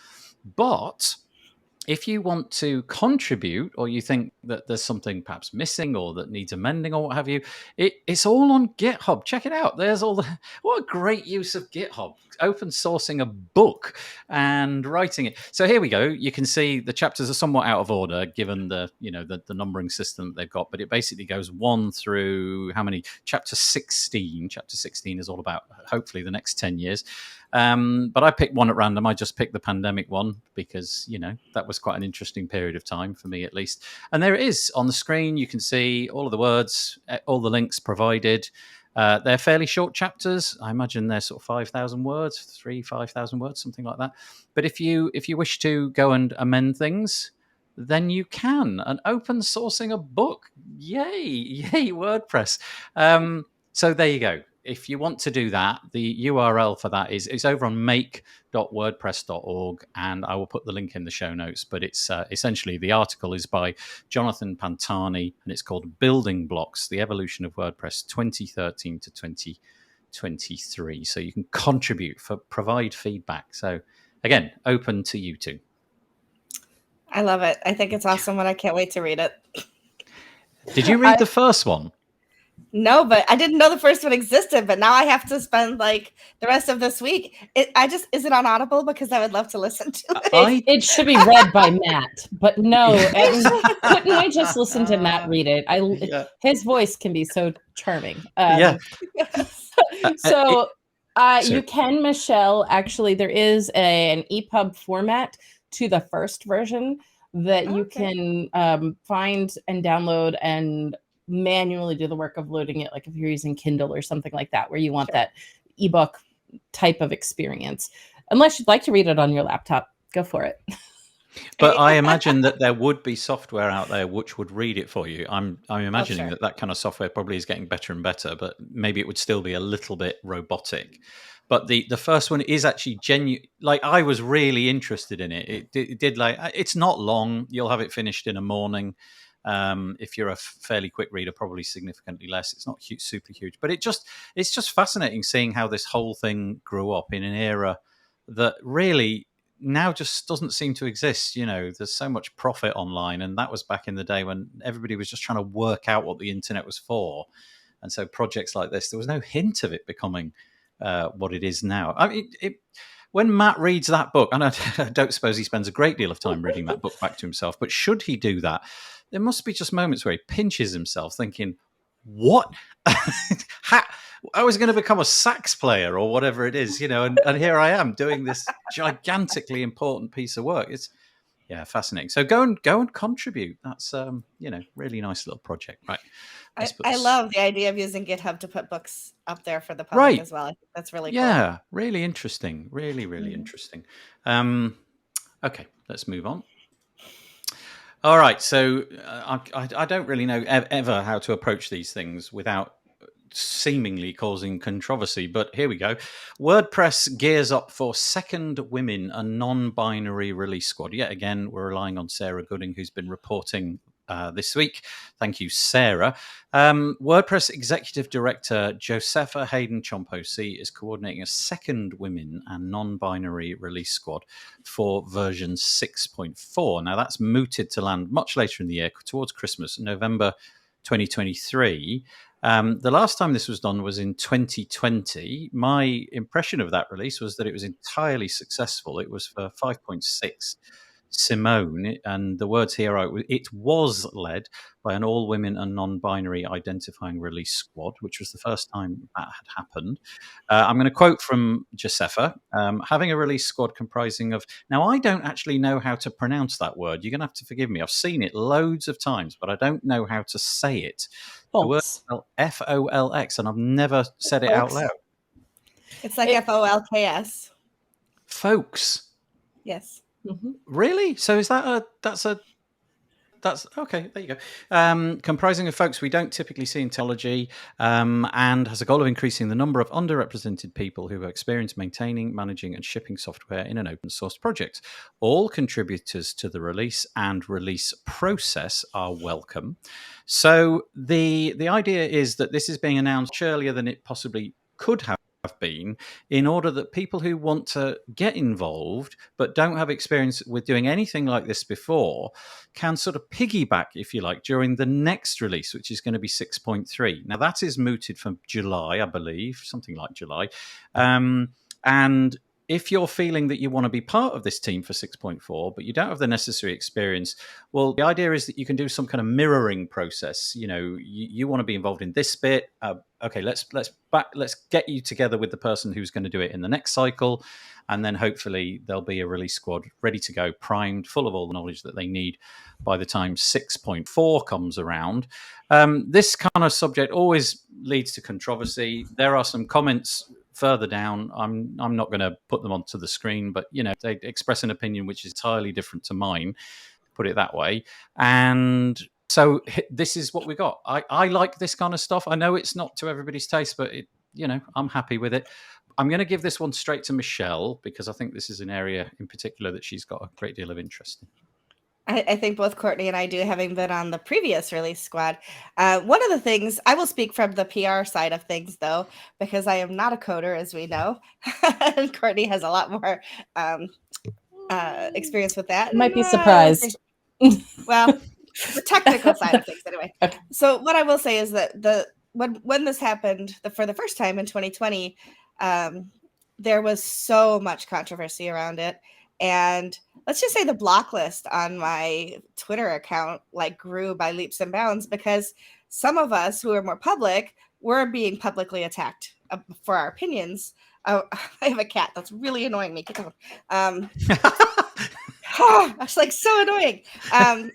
but if you want to contribute, or you think that there's something perhaps missing or that needs amending or what have you, it's all on GitHub. Check it out. There's what a great use of GitHub, open sourcing a book and writing it. So here we go. You can see the chapters are somewhat out of order given the numbering system that they've got, but it basically goes 1 through how many? Chapter 16. Chapter 16 is all about hopefully the next 10 years. But I picked one at random. I just picked the pandemic one because, that was quite an interesting period of time for me, at least. And there it is on the screen. You can see all of the words, all the links provided. They're fairly short chapters. I imagine they're sort of 5,000 words, 5,000 words, something like that. But if you wish to go and amend things, then you can. And open sourcing a book, yay WordPress. So there you go. If you want to do that, the URL for that is over on make.wordpress.org, and I will put the link in the show notes. But it's essentially, the article is by Jonathan Pantani, and it's called Building Blocks, the Evolution of WordPress 2013 to 2023. So you can contribute, provide feedback. So again, open to you too. I love it. I think it's awesome, and I can't wait to read it. Did you read the first one? No, but I didn't know the first one existed, but now I have to spend like the rest of this week. Is it on Audible? Because I would love to listen to it. It should be read by Matt, but no. Couldn't I just listen to Matt read it? His voice can be so charming. So you can, Michelle, actually, there is an EPUB format to the first version that you can find and download and manually do the work of loading it, like if you're using Kindle or something like that, where you want that ebook type of experience. Unless you'd like to read it on your laptop, go for it. But I imagine that there would be software out there which would read it for you. I'm imagining that kind of software probably is getting better and better, but maybe it would still be a little bit robotic. But the first one is actually genuine. Like, I was really interested in it. It did, like, it's not long. You'll have it finished in a morning. If you're a fairly quick reader, probably significantly less. It's not super huge, but it's just fascinating seeing how this whole thing grew up in an era that really now just doesn't seem to exist. There's so much profit online, and that was back in the day when everybody was just trying to work out what the internet was for. And so projects like this, there was no hint of it becoming what it is now. I mean, when Matt reads that book, and I don't suppose he spends a great deal of time reading that book back to himself, but should he do that, there must be just moments where he pinches himself thinking, what? I was going to become a sax player or whatever it is, and here I am doing this gigantically important piece of work. It's fascinating. So go and contribute. That's really nice little project, right? I love the idea of using GitHub to put books up there for the public as well. I think that's really cool. Yeah, really interesting. Really, really interesting. Okay, let's move on. All right, so I don't really know ever how to approach these things without seemingly causing controversy, but here we go. WordPress gears up for second women and non-binary release squad. Yet again, we're relying on Sarah Gooding, who's been reporting this week. Thank you, Sarah. WordPress Executive Director Josepha Hayden Chomposi is coordinating a second women and non-binary release squad for version 6.4. Now, that's mooted to land much later in the year, towards Christmas, November 2023. The last time this was done was in 2020. My impression of that release was that it was entirely successful. It was for 5.6 Simone, and the words here are, it was led by an all-women and non-binary identifying release squad, which was the first time that had happened. I'm going to quote from Josepha, having a release squad comprising of... Now, I don't actually know how to pronounce that word. You're going to have to forgive me. I've seen it loads of times, but I don't know how to say it. The word is spelled Folx, and I've never said it out loud. It's like Folks. Folks. Yes. Mm-hmm. Really? So is that that's okay, there you go. Comprising of folks we don't typically see in technology, and has a goal of increasing the number of underrepresented people who have experience maintaining, managing, and shipping software in an open source project. All contributors to the release and release process are welcome. So the idea is that this is being announced earlier than it possibly could have been, in order that people who want to get involved but don't have experience with doing anything like this before can sort of piggyback, if you like, during the next release, which is going to be 6.3. Now, that is mooted from July, I believe, something like July. And if you're feeling that you want to be part of this team for 6.4, but you don't have the necessary experience, well, the idea is that you can do some kind of mirroring process. You want to be involved in this bit. Okay, let's get you together with the person who's going to do it in the next cycle, and then hopefully there'll be a release squad ready to go, primed, full of all the knowledge that they need by the time 6.4 comes around. This kind of subject always leads to controversy. There are some comments further down. I'm not going to put them onto the screen, but they express an opinion which is entirely different to mine. put it that way. And so this is what we got. I like this kind of stuff. I know it's not to everybody's taste, but I'm happy with it. I'm going to give this one straight to Michelle because I think this is an area in particular that she's got a great deal of interest in. I think both Courtney and I do, having been on the previous release squad. One of the things, I will speak from the PR side of things, though, because I am not a coder, as we know. And Courtney has a lot more experience with that. Might be surprised. Well, the technical side of things, anyway. Okay. So what I will say is that when this happened for the first time in 2020, there was so much controversy around it. And let's just say the block list on my Twitter account grew by leaps and bounds because some of us who are more public were being publicly attacked for our opinions. I have a cat that's really annoying me. It's so annoying. And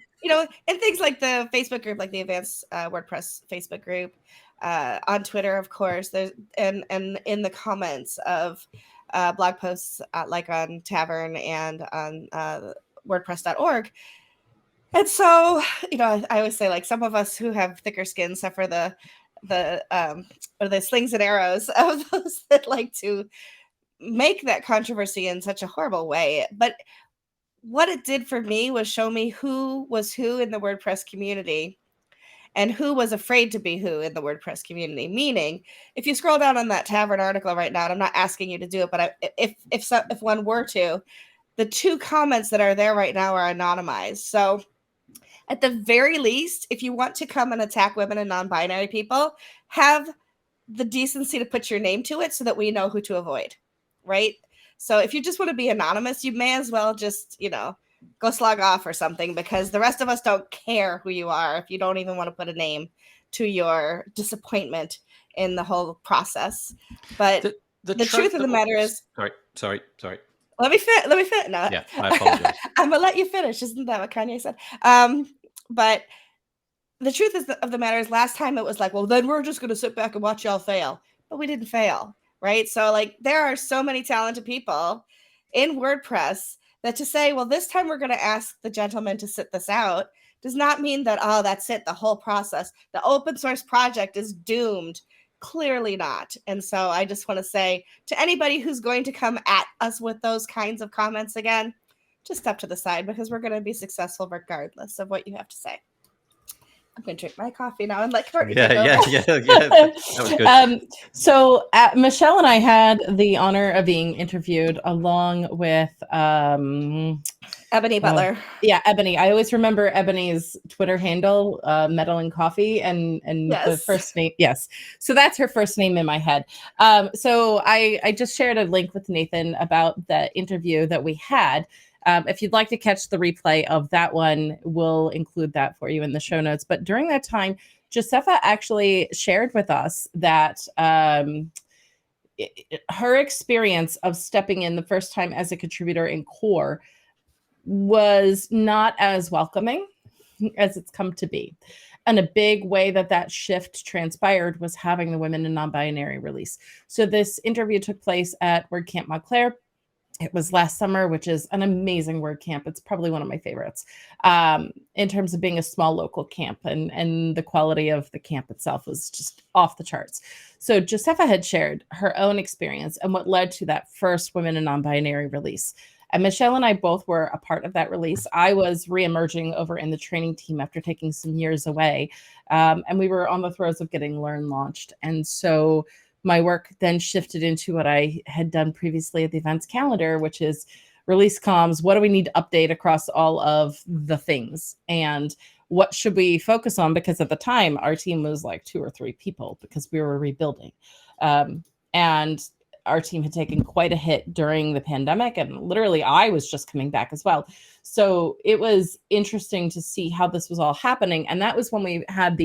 things like the Facebook group, like the Advanced WordPress Facebook group, on Twitter, of course, there's and in the comments of blog posts like on Tavern and on WordPress.org. And so, I always say some of us who have thicker skin suffer the slings and arrows of those that like to make that controversy in such a horrible way. But what it did for me was show me who was who in the WordPress community and who was afraid to be who in the WordPress community. Meaning, if you scroll down on that Tavern article right now, and I'm not asking you to do it, but if one were to, the 2 comments that are there right now are anonymized. So at the very least, if you want to come and attack women and non-binary people, have the decency to put your name to it so that we know who to avoid, right? So if you just want to be anonymous, you may as well just, go slog off or something, because the rest of us don't care who you are if you don't even want to put a name to your disappointment in the whole process. But the truth of the matter is... Sorry. Let me fit. No. Yeah, I apologize. I'm going to let you finish. Isn't that what Kanye said? But the truth of the matter is, last time it was well, then we're just going to sit back and watch y'all fail. But we didn't fail, right? So there are so many talented people in WordPress that to say, well, this time we're going to ask the gentleman to sit this out does not mean that, oh, that's it, the whole process. The open source project is doomed. Clearly not. And so I just want to say to anybody who's going to come at us with those kinds of comments again, just step to the side, because we're going to be successful regardless of what you have to say. I'm going to drink my coffee now and let Courtney Yeah. That was good. So Michelle and I had the honor of being interviewed along with Ebony Butler. Ebony. I always remember Ebony's Twitter handle, Meddling Coffee, and yes. The first name. Yes. So that's her first name in my head. So I just shared a link with Nathan about the interview that we had. If you'd like to catch the replay of that one, we'll include that for you in the show notes. But during that time, Josepha actually shared with us that her experience of stepping in the first time as a contributor in Core was not as welcoming as it's come to be. And a big way that shift transpired was having the Women in Non-Binary release. So this interview took place at WordCamp Montclair. It was last summer, which is an amazing WordCamp. It's probably one of my favorites in terms of being a small local camp, and the quality of the camp itself was just off the charts. So Josepha had shared her own experience and what led to that first Women in Non-Binary release. And Michelle and I both were a part of that release. I was reemerging over in the training team after taking some years away. And we were on the throes of getting Learn launched. And so my work then shifted into what I had done previously at the events calendar, which is release comms. What do we need to update across all of the things? And what should we focus on? Because at the time, our team was 2 or 3 people because we were rebuilding. And our team had taken quite a hit during the pandemic. And literally, I was just coming back as well. So it was interesting to see how this was all happening. And that was when we had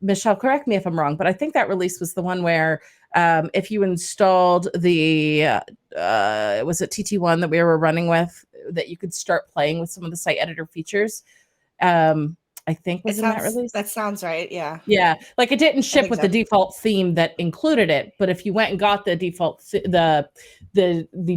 Michelle, correct me if I'm wrong, but I think that release was the one where if you installed the, was it TT1 that we were running with, that you could start playing with some of the site editor features. I think was in that release. That sounds right. Yeah. Yeah. It didn't ship with the default theme that included it, but if you went and got the default, the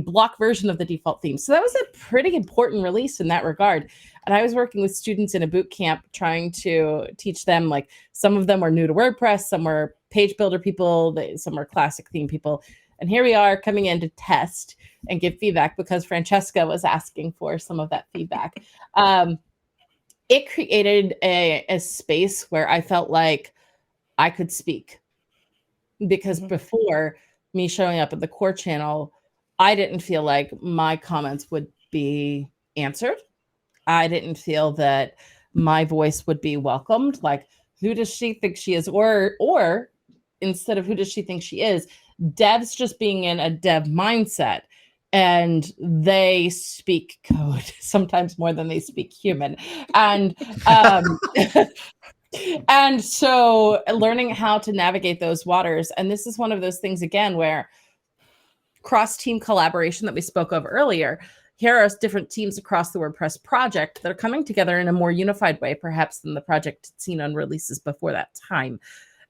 block version of the default theme. So that was a pretty important release in that regard. And I was working with students in a boot camp trying to teach them, like some of them were new to WordPress, some were page builder people, some were classic theme people. And here we are coming in to test and give feedback because Francesca was asking for some of that feedback. It created a space where I felt like I could speak, because before me showing up at the core channel, I didn't feel like my comments would be answered. I didn't feel that my voice would be welcomed. Like, who does she think she is? Or instead of who does she think she is, devs just being in a dev mindset, and they speak code sometimes more than they speak human. And and so learning how to navigate those waters. And this is one of those things, again, where cross-team collaboration that we spoke of earlier. Here are different teams across the WordPress project that are coming together in a more unified way, perhaps, than the project had seen on releases before that time.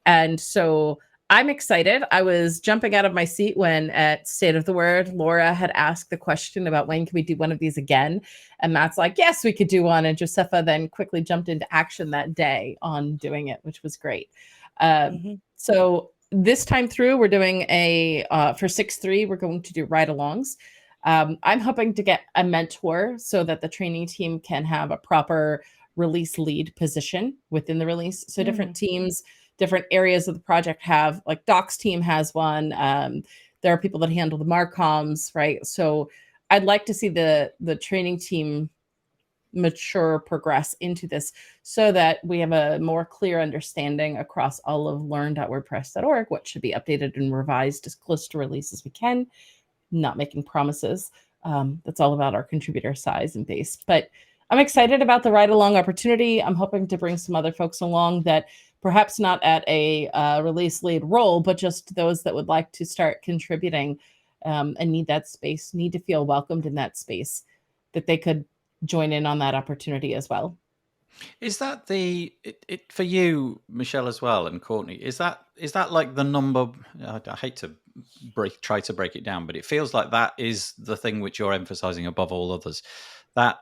And so I'm excited. I was jumping out of my seat when at State of the Word, Laura had asked the question about when can we do one of these again? And Matt's like, yes, we could do one. And Josefa then quickly jumped into action that day on doing it, which was great. So this time through, we're doing for 6.3, we're going to do ride-alongs. I'm hoping to get a mentor so that the training team can have a proper release lead position within the release. So different teams, different areas of the project have, like Doc's team has one. There are people that handle the Marcoms, right? So I'd like to see the training team mature, progress into this so that we have a more clear understanding across all of learn.wordpress.org, what should be updated and revised as close to release as we can, not making promises. That's all about our contributor size and base. But I'm excited about the ride-along opportunity. I'm hoping to bring some other folks along that perhaps not at a release lead role, but just those that would like to start contributing and need that space, need to feel welcomed in that space, that they could join in on that opportunity as well. Is that for you, Michelle, as well, and Courtney? Is that like the number? I hate to try to break it down, but it feels like that is the thing which you're emphasizing above all others. That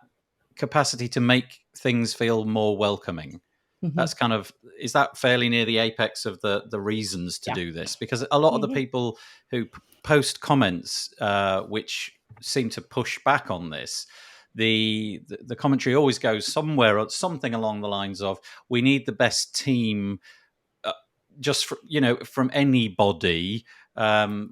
capacity to make things feel more welcoming. That's kind of, is that fairly near the apex of the reasons to do this? Because a lot of the people who post comments which seem to push back on this, the commentary always goes somewhere or something along the lines of, we need the best team from anybody,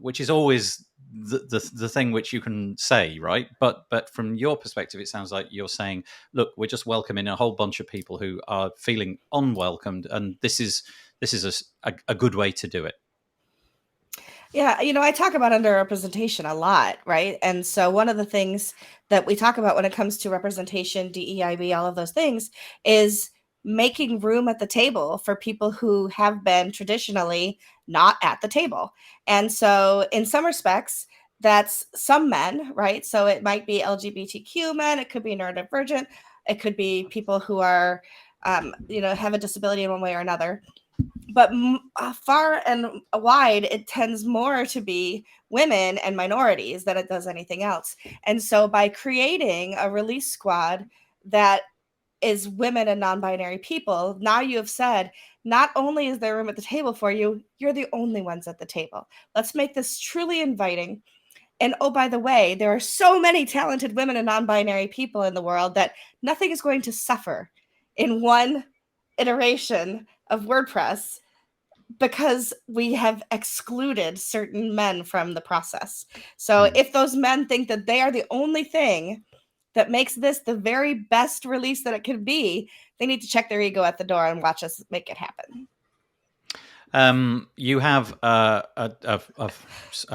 which is always the thing which you can say, right? But from your perspective, it sounds like you're saying, look, we're just welcoming a whole bunch of people who are feeling unwelcomed, and this is a good way to do it. Yeah, I talk about underrepresentation a lot, right? And so one of the things that we talk about when it comes to representation, DEIB, all of those things, is making room at the table for people who have been traditionally not at the table. And so in some respects, that's some men, right? So it might be LGBTQ men, it could be neurodivergent, it could be people who are, have a disability in one way or another. But far and wide, it tends more to be women and minorities than it does anything else. And so by creating a release squad that is women and non-binary people, now you have said, not only is there room at the table for you, you're the only ones at the table. Let's make this truly inviting. And oh, by the way, there are so many talented women and non-binary people in the world that nothing is going to suffer in one iteration of WordPress because we have excluded certain men from the process. So if those men think that they are the only thing that makes this the very best release that it could be, they need to check their ego at the door and watch us make it happen. You have a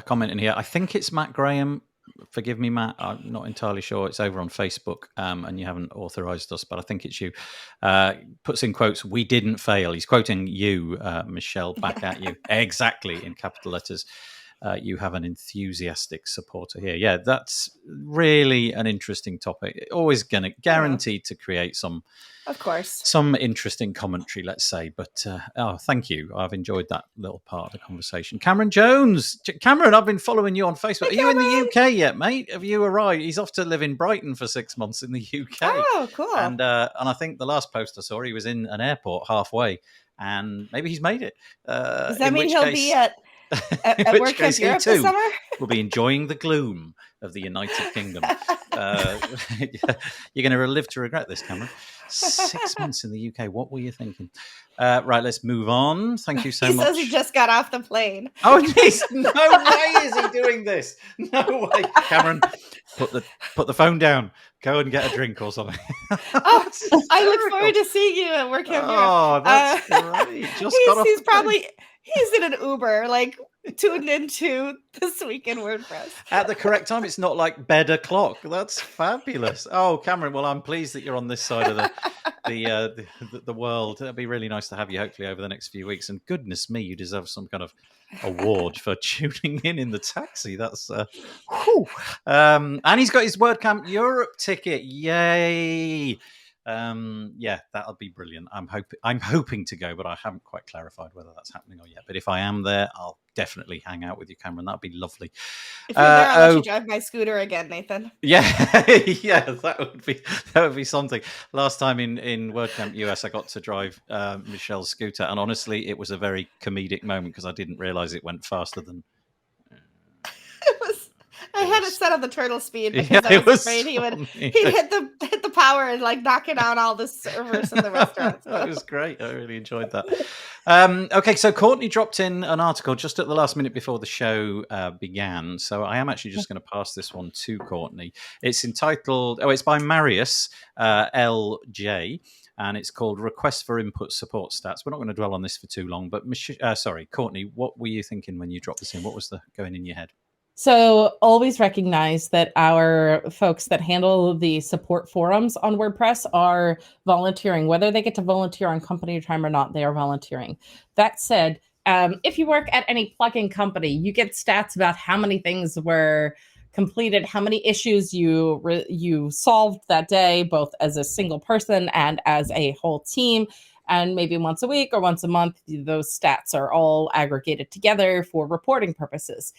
comment in here. I think it's Matt Graham. Forgive me, Matt. I'm not entirely sure. It's over on Facebook, and you haven't authorized us, but I think it's you. Puts in quotes, "We didn't fail." He's quoting you, Michelle, back at you. Exactly, in capital letters. you have an enthusiastic supporter here. Yeah, that's really an interesting topic. Always going to guaranteed to create some, of course, some interesting commentary, let's say. But thank you. I've enjoyed that little part of the conversation. Cameron Jones. Cameron, I've been following you on Facebook. Hey, Are you in the UK yet, mate? Have you arrived? He's off to live in Brighton for 6 months in the UK. Oh, cool. And I think the last post I saw, he was in an airport halfway, and maybe he's made it. Does that mean he'll be at WordCamp Europe this summer? We'll be enjoying the gloom of the United Kingdom. You're going to live to regret this, Cameron. 6 months in the UK. What were you thinking? Right, let's move on. Thank you so much. He says he just got off the plane. Oh, geez. No way is he doing this. No way. Cameron, put the phone down. Go and get a drink or something. Oh, I look forward to seeing you at WordCamp Europe. Oh, that's great. He's in an Uber, like tuned into This Week in WordPress at the correct time. It's not like bed o'clock. That's fabulous. Oh, Cameron, well, I'm pleased that you're on this side of the world. It'd be really nice to have you, hopefully, over the next few weeks. And goodness me, you deserve some kind of award for tuning in the taxi. That's and he's got his WordCamp Europe ticket. Yay! Yeah, that'll be brilliant. I'm hoping to go, but I haven't quite clarified whether that's happening or yet. But if I am there, I'll definitely hang out with you, Cameron. That'd be lovely. If you're there, I'll let you drive my scooter again, Nathan. Yeah, yeah, that would be something. Last time in WordCamp US, I got to drive Michelle's scooter, and honestly, it was a very comedic moment because I didn't realize it went faster than. I had it set on the turtle speed because I was afraid he'd hit the power and like knock it out all the servers in the restaurant. That was great. I really enjoyed that. Okay, so Courtney dropped in an article just at the last minute before the show began. So I am actually just going to pass this one to Courtney. It's entitled, it's by Marius LJ. And it's called Request for Input Support Stats. We're not going to dwell on this for too long, but Courtney, what were you thinking when you dropped this in? What was going in your head? So always recognize that our folks that handle the support forums on WordPress are volunteering. Whether they get to volunteer on company time or not, they are volunteering. That said, if you work at any plugin company, you get stats about how many things were completed, how many issues you solved that day, both as a single person and as a whole team. And maybe once a week or once a month, those stats are all aggregated together for reporting purposes.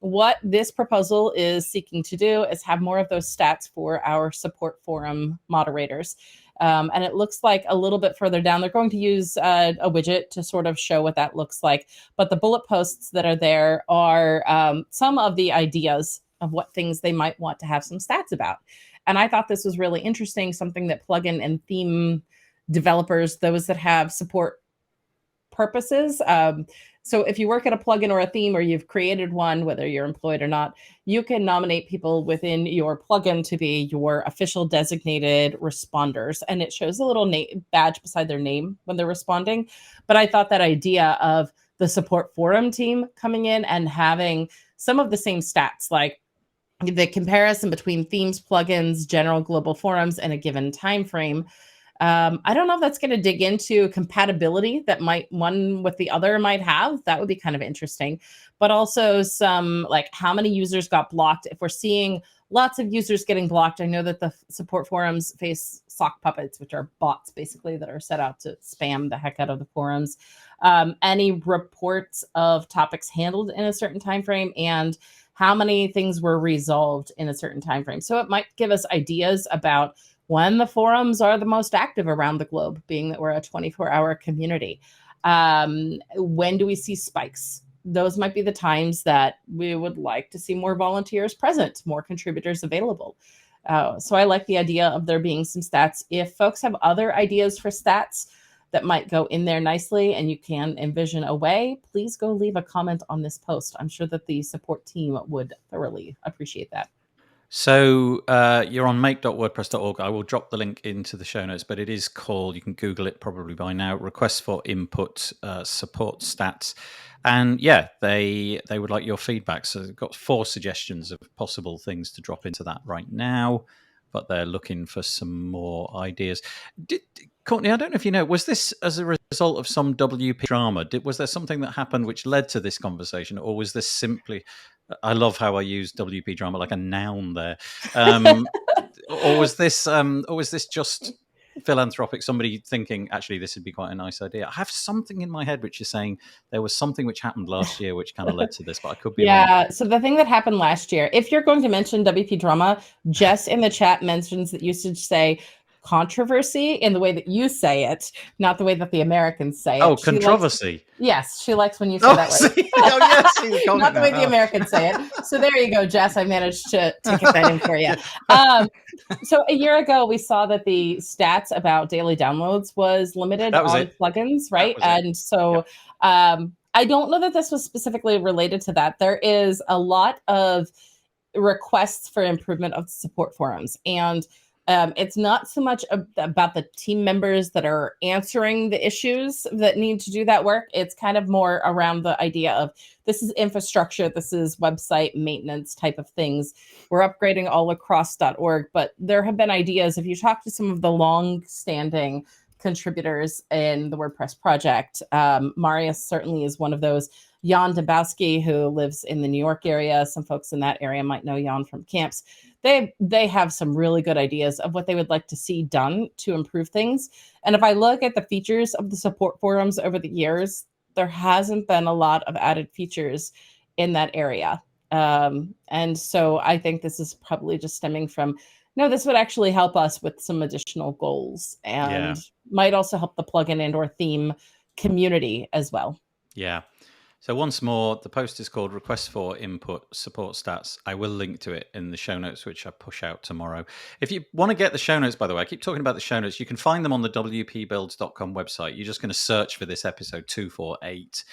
What this proposal is seeking to do is have more of those stats for our support forum moderators. And it looks like a little bit further down, they're going to use a widget to sort of show what that looks like. But the bullet posts that are there are some of the ideas of what things they might want to have some stats about. And I thought this was really interesting, something that plugin and theme developers, those that have support purposes. So if you work at a plugin or a theme or you've created one, whether you're employed or not, you can nominate people within your plugin to be your official designated responders. And it shows a little badge beside their name when they're responding. But I thought that idea of the support forum team coming in and having some of the same stats, like the comparison between themes, plugins, general global forums, and a given time frame. I don't know if that's going to dig into compatibility that one with the other might have. That would be kind of interesting. But also some like how many users got blocked. If we're seeing lots of users getting blocked, I know that the support forums face sock puppets, which are bots basically that are set out to spam the heck out of the forums. Any reports of topics handled in a certain time frame and how many things were resolved in a certain time frame. So it might give us ideas about when the forums are the most active around the globe, being that we're a 24-hour community. When do we see spikes? Those might be the times that we would like to see more volunteers present, more contributors available. So I like the idea of there being some stats. If folks have other ideas for stats that might go in there nicely and you can envision a way, please go leave a comment on this post. I'm sure that the support team would thoroughly appreciate that. So you're on make.wordpress.org. I will drop the link into the show notes, but it is called, you can Google it probably by now, Request for Input Support Stats. And yeah, they would like your feedback. So they've got 4 suggestions of possible things to drop into that right now, but they're looking for some more ideas. Courtney, I don't know if you know, was this as a result of some WP drama? Was there something that happened which led to this conversation, or was this simply? I love how I use WP drama like a noun there. Or was this? Or was this just philanthropic? Somebody thinking actually this would be quite a nice idea. I have something in my head which is saying there was something which happened last year which kind of led to this, but I could be wrong. Yeah. So the thing that happened last year, if you're going to mention WP drama, Jess in the chat mentions that you should say controversy in the way that you say it, not the way that the Americans say it. Oh, controversy. Yes, she likes when you say that way. Yes, not the way the Americans say it. So there you go, Jess. I managed to get that in for you. So a year ago, we saw that the stats about daily downloads was limited on plugins, right? And so I don't know that this was specifically related to that. There is a lot of requests for improvement of the support forums, and it's not so much about the team members that are answering the issues that need to do that work. It's kind of more around the idea of this is infrastructure, this is website maintenance type of things. We're upgrading all across .org, but there have been ideas. If you talk to some of the long-standing contributors in the WordPress project, Marius certainly is one of those. Jan Dembowski, who lives in the New York area, some folks in that area might know Jan from camps. They have some really good ideas of what they would like to see done to improve things. And if I look at the features of the support forums over the years, there hasn't been a lot of added features in that area. And so I think this is probably just stemming from, no, this would actually help us with some additional goals and might also help the plugin and or theme community as well. Yeah. So once more, the post is called Requests for Input Support Stats. I will link to it in the show notes, which I push out tomorrow. If you want to get the show notes, by the way, I keep talking about the show notes. You can find them on the wpbuilds.com website. You're just going to search for this episode 248.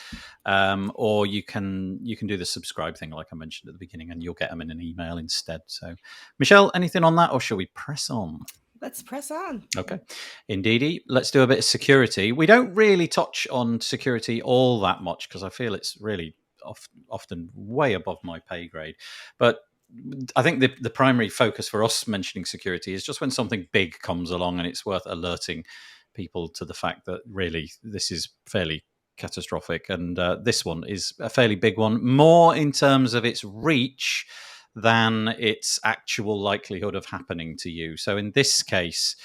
Or you can do the subscribe thing like I mentioned at the beginning, and you'll get them in an email instead. So, Michelle, anything on that, or shall we press on? Let's press on. Okay. Indeedy. Let's do a bit of security. We don't really touch on security all that much because I feel it's really often way above my pay grade. But I think the primary focus for us mentioning security is just when something big comes along and it's worth alerting people to the fact that really this is fairly catastrophic. And this one is a fairly big one, more in terms of its reach than its actual likelihood of happening to you. So in this case,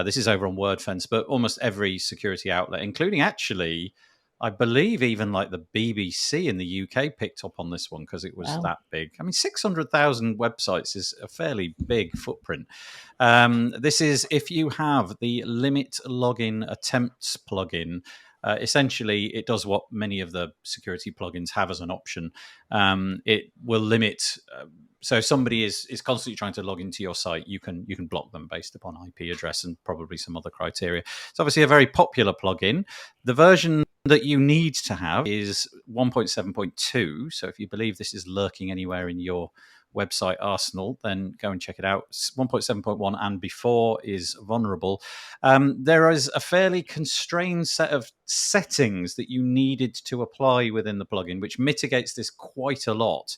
this is over on WordFence, but almost every security outlet, including actually, I believe even like the BBC in the UK picked up on this one because it was that big. I mean, 600,000 websites is a fairly big footprint. This is if you have the limit login attempts plugin. Essentially, it does what many of the security plugins have as an option. It will limit. So if somebody is constantly trying to log into your site, you can block them based upon IP address and probably some other criteria. It's obviously a very popular plugin. The version that you need to have is 1.7.2. So if you believe this is lurking anywhere in your website arsenal, then go and check it out. 1.7.1 and before is vulnerable. There is a fairly constrained set of settings that you needed to apply within the plugin, which mitigates this quite a lot.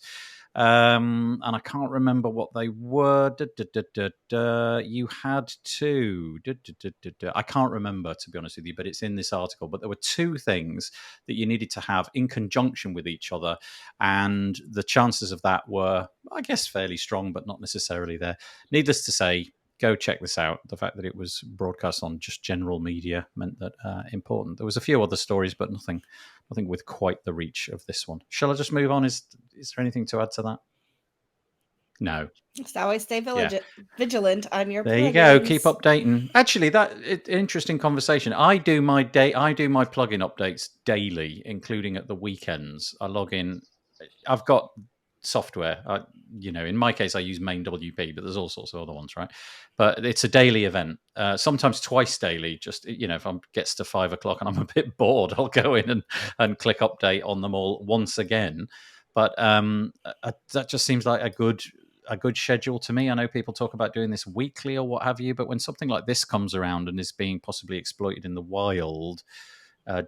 And I can't remember what they were. You had two. I can't remember, to be honest with you, but it's in this article. But there were two things that you needed to have in conjunction with each other. And the chances of that were, I guess, fairly strong, but not necessarily there. Needless to say, go check this out. The fact that it was broadcast on just general media meant that important. There was a few other stories, but nothing with quite the reach of this one. Shall I just move on? Is there anything to add to that? No. Just always stay vigilant on your. There you go. Keep updating. Actually, interesting conversation. I do my plugin updates daily, including at the weekends. I log in. I've got software. In my case, I use main WP, but there's all sorts of other ones, right? But it's a daily event, sometimes twice daily. Just if it gets to 5 o'clock and I'm a bit bored, I'll go in and click update on them all once again. But that just seems like a good schedule to me. I know people talk about doing this weekly or what have you, but when something like this comes around and is being possibly exploited in the wild,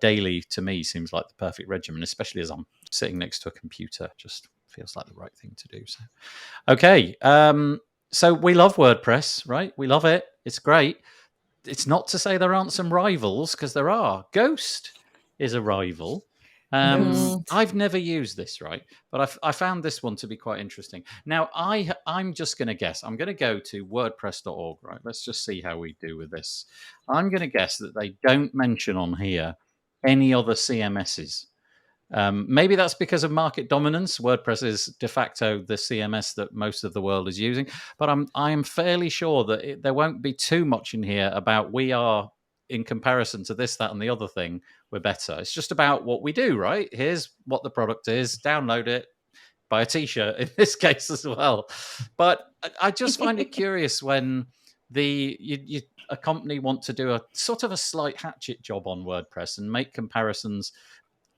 daily to me seems like the perfect regimen, especially as I'm sitting next to a computer. Just feels like the right thing to do. So, okay. So we love WordPress, right? We love it. It's great. it's not to say there aren't some rivals, because there are. Ghost is a rival. I've never used this, right? But I found this one to be quite interesting. Now, I'm just going to guess. I'm going to go to wordpress.org, right? Let's just see how we do with this. I'm going to guess that they don't mention on here any other CMSs. Maybe that's because of market dominance. WordPress is de facto the CMS that most of the world is using. But I am fairly sure that there won't be too much in here about we are, in comparison to this, that, and the other thing, we're better. It's just about what we do, right? Here's what the product is. Download it. Buy a T-shirt in this case as well. But I just find it curious when a company want to do a sort of a slight hatchet job on WordPress and make comparisons.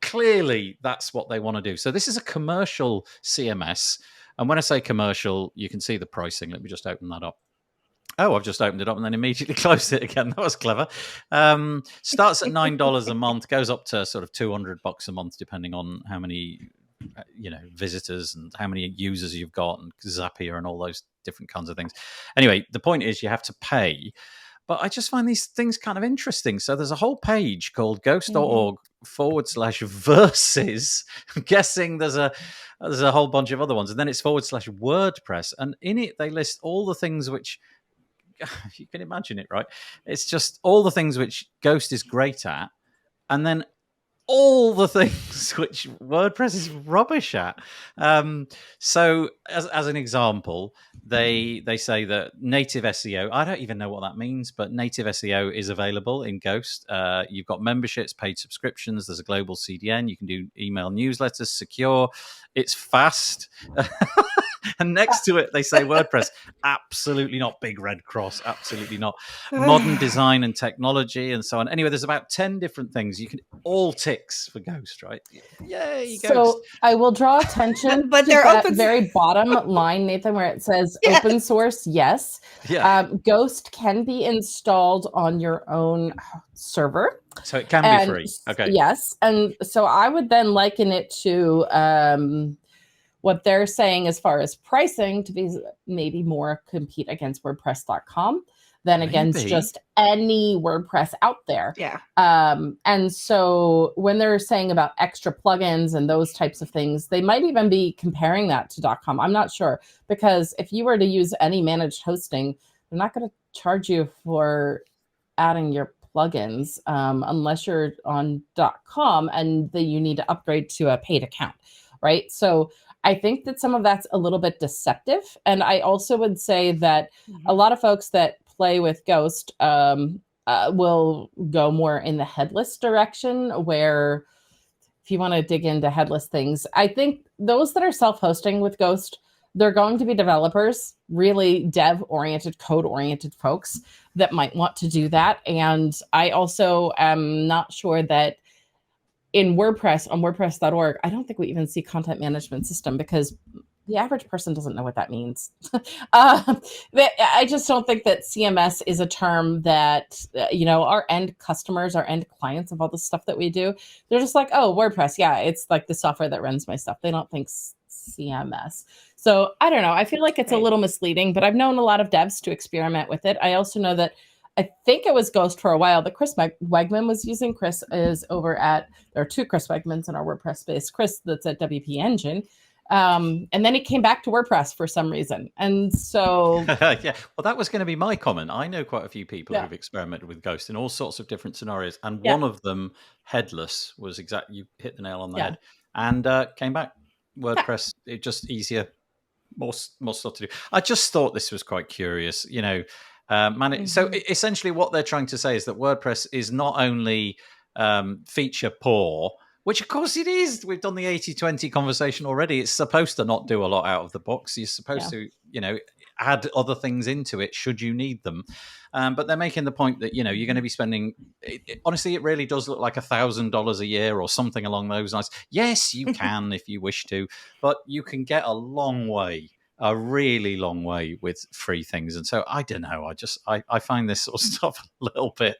Clearly, that's what they want to do. So this is a commercial CMS. And when I say commercial, you can see the pricing. Let me just open that up. Oh, I've just opened it up and then immediately closed it again. That was clever. Starts at $9 a month, goes up to sort of $200 a month, depending on how many visitors and how many users you've got, and Zapier and all those different kinds of things. Anyway, the point is you have to pay. But I just find these things kind of interesting. So there's a whole page called ghost.org/versus. I'm guessing there's a whole bunch of other ones. And then it's /WordPress. And in it, they list all the things which, you can imagine it, right? It's just all the things which Ghost is great at. And then all the things which WordPress is rubbish at. So as an example, they say that native SEO, I don't even know what that means, but native SEO is available in Ghost. You've got memberships, paid subscriptions. There's a global CDN. You can do email newsletters, secure. It's fast. And next to it, they say WordPress. Absolutely not. Big red cross. Absolutely not. Modern design and technology and so on. Anyway, there's about 10 different things. You can all ticks for Ghost, right? Yay, Ghost. So I will draw attention But to they're that open very bottom line, Nathan, where it says open source. Yes. Yeah. Ghost can be installed on your own server. So it can be free. Okay. Yes. And so I would then liken it to what they're saying as far as pricing to be maybe more compete against WordPress.com than against just any WordPress out there. Yeah. And so when they're saying about extra plugins and those types of things, they might even be comparing that to .com. I'm not sure, because if you were to use any managed hosting, they're not going to charge you for adding your plugins unless you're on .com and then you need to upgrade to a paid account, right? So I think that some of that's a little bit deceptive. And I also would say that a lot of folks that play with Ghost will go more in the headless direction, where if you want to dig into headless things, I think those that are self-hosting with Ghost, they're going to be developers, really dev-oriented, code-oriented folks that might want to do that. And I also am not sure that in WordPress, on WordPress.org, I don't think we even see content management system, because the average person doesn't know what that means. I just don't think that CMS is a term that, our end customers, our end clients of all the stuff that we do, they're just like, oh, WordPress. Yeah, it's like the software that runs my stuff. They don't think CMS. So I don't know. I feel like it's a little misleading, but I've known a lot of devs to experiment with it. I also know that I think it was Ghost for a while that Chris Wegman was using. Chris is over at, there are two Chris Wegmans in our WordPress space. Chris that's at WP Engine. And then he came back to WordPress for some reason. And so... yeah, well, that was going to be my comment. I know quite a few people who've experimented with Ghost in all sorts of different scenarios. And one of them, headless, was exactly, you hit the nail on the head. And came back. WordPress, it just easier, more stuff to do. I just thought this was quite curious, So essentially what they're trying to say is that WordPress is not only feature poor, which of course it is. We've done the 80-20 conversation already. It's supposed to not do a lot out of the box. You're supposed to, add other things into it should you need them. But they're making the point that, you're going to be spending, honestly, it really does look like $1,000 a year or something along those lines. Yes, you can if you wish to, but you can get a long way. A really long way with free things. And so I don't know. I find this sort of stuff a little bit